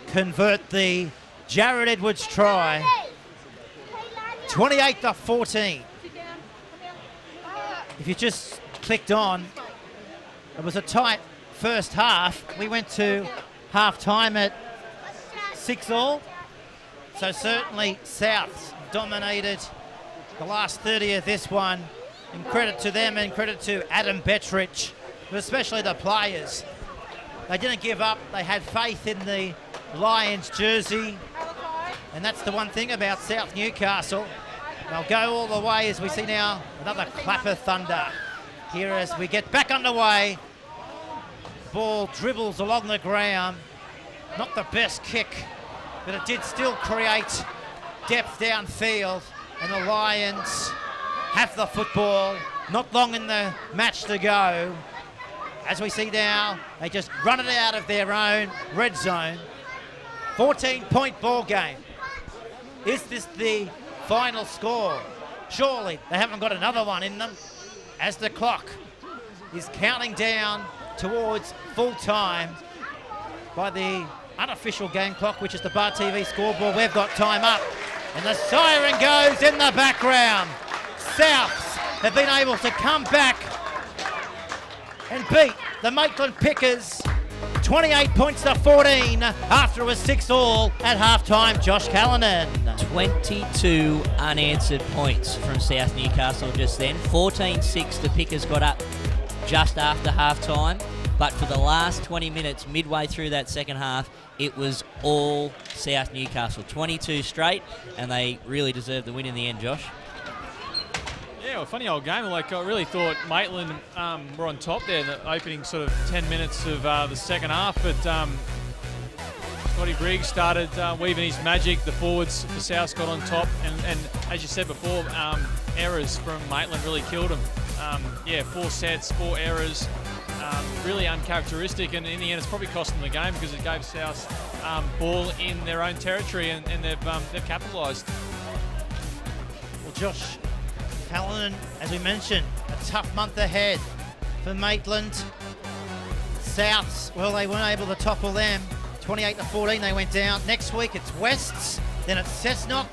convert the Jared Edwards try. 28-14. If you just clicked on, it was a tight first half. We went to half-time at 6-all. So certainly South dominated the last 30 of this one. And credit to them and credit to Adam Bettrich, but especially the players. They didn't give up. They had faith in the Lions jersey. And that's the one thing about South Newcastle. They'll go all the way as we see now another clap of thunder. Here as we get back underway. Ball dribbles along the ground. Not the best kick, but it did still create depth downfield. And the Lions have the football, not long in the match to go. As we see now, they just run it out of their own red zone. 14-point ball game. Is this the final score? Surely they haven't got another one in them as the clock is counting down towards full time by the unofficial game clock, which is the BarTV scoreboard. We've got time up and the siren goes in the background. Souths have been able to come back and beat the Maitland Pickers 28 points to 14 after it was 6-all at halftime. Josh Callanan. 22 unanswered points from South Newcastle just then. 14-6 the Pickers got up just after halftime, but for the last 20 minutes midway through that second half, it was all South Newcastle. 22 straight, and they really deserved the win in the end, Josh. Yeah, well, funny old game. Like, I really thought Maitland were on top there in the opening sort of 10 minutes of the second half, but Scotty Briggs started weaving his magic. The forwards for South got on top, and as you said before, errors from Maitland really killed him. Yeah, 4 sets, 4 errors, really uncharacteristic, and in the end it's probably cost them the game because it gave South ball in their own territory, and they've capitalised. Well, Josh Callanan, as we mentioned, a tough month ahead for Maitland. Souths, well, they weren't able to topple them. 28-14 they went down. Next week it's Wests, then it's Cessnock,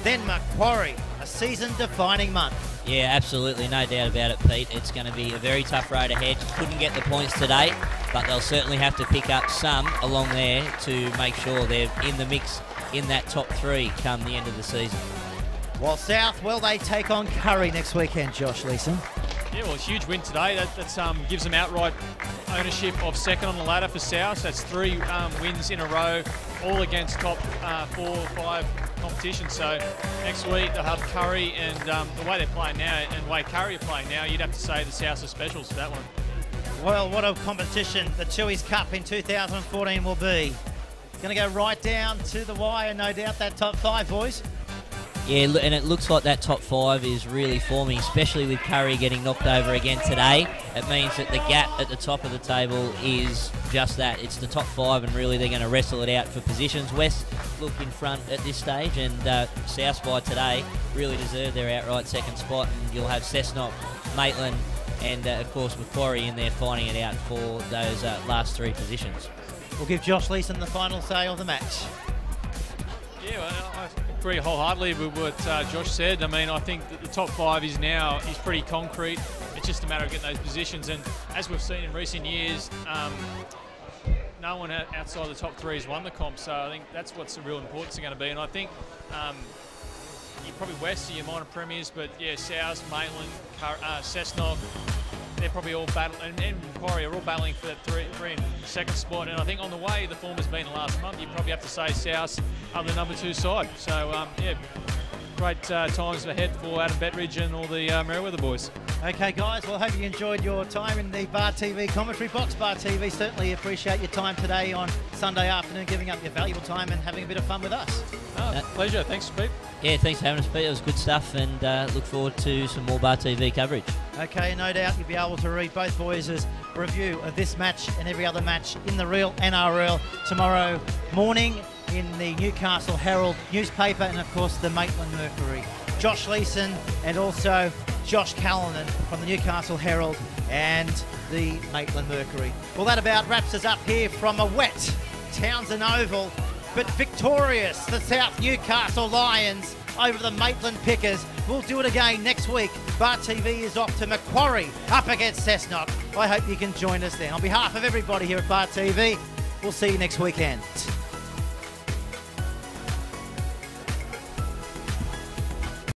then Macquarie. A season-defining month. Yeah, absolutely, no doubt about it, Pete. It's going to be a very tough road ahead. Couldn't get the points today, but they'll certainly have to pick up some along there to make sure they're in the mix in that top 3 come the end of the season. While South, well, they take on Curry next weekend, Josh Leeson. Yeah, well, a huge win today. That gives them outright ownership of second on the ladder for South. That's 3 wins in a row, all against top 4 or 5 competition. So next week they'll have Curry, and the way they're playing now and the way Curry are playing now, you'd have to say the South are specials for that one. Well, what a competition the Tui's Cup in 2014 will be. Going to go right down to the wire, no doubt, that top 5, boys. Yeah, and it looks like that top 5 is really forming, especially with Curry getting knocked over again today. It means that the gap at the top of the table is just that. It's the top 5, and really they're going to wrestle it out for positions. West look in front at this stage, and South by today really deserve their outright second spot, and you'll have Cessnock, Maitland, and of course Macquarie in there fighting it out for those last 3 positions. We'll give Josh Leeson the final say of the match. Yeah, well, I agree wholeheartedly with what Josh said. I mean, I think that the top 5 is pretty concrete. It's just a matter of getting those positions, and as we've seen in recent years, no one outside the top 3 has won the comp, so I think that's what's the real importance going to be. And I think you probably West are your minor premiers, but yeah, South, Maitland, Cessnock, they're probably all battling, and Macquarie are all battling for that 3 and second spot. And I think on the way the form has been the last month, you probably have to say South are the number 2 side. So yeah, great times ahead for Adam Bettridge and all the Merriweather boys. Okay, guys, well, I hope you enjoyed your time in the BarTV commentary box. BarTV certainly appreciate your time today on Sunday afternoon, giving up your valuable time and having a bit of fun with us. Pleasure. Thanks, Pete. Yeah, thanks for having us, Pete. It was good stuff, and look forward to some more BarTV coverage. Okay, no doubt you'll be able to read both boys' review of this match and every other match in the real NRL tomorrow morning in the Newcastle Herald newspaper, and of course the Maitland Mercury. Josh Leeson and also Josh Callanan from the Newcastle Herald and the Maitland Mercury. Well, that about wraps us up here from a wet Townsend Oval, but victorious, the South Newcastle Lions over the Maitland Pickers. We'll do it again next week. BarTV is off to Macquarie up against Cessnock. I hope you can join us then. On behalf of everybody here at BarTV, we'll see you next weekend.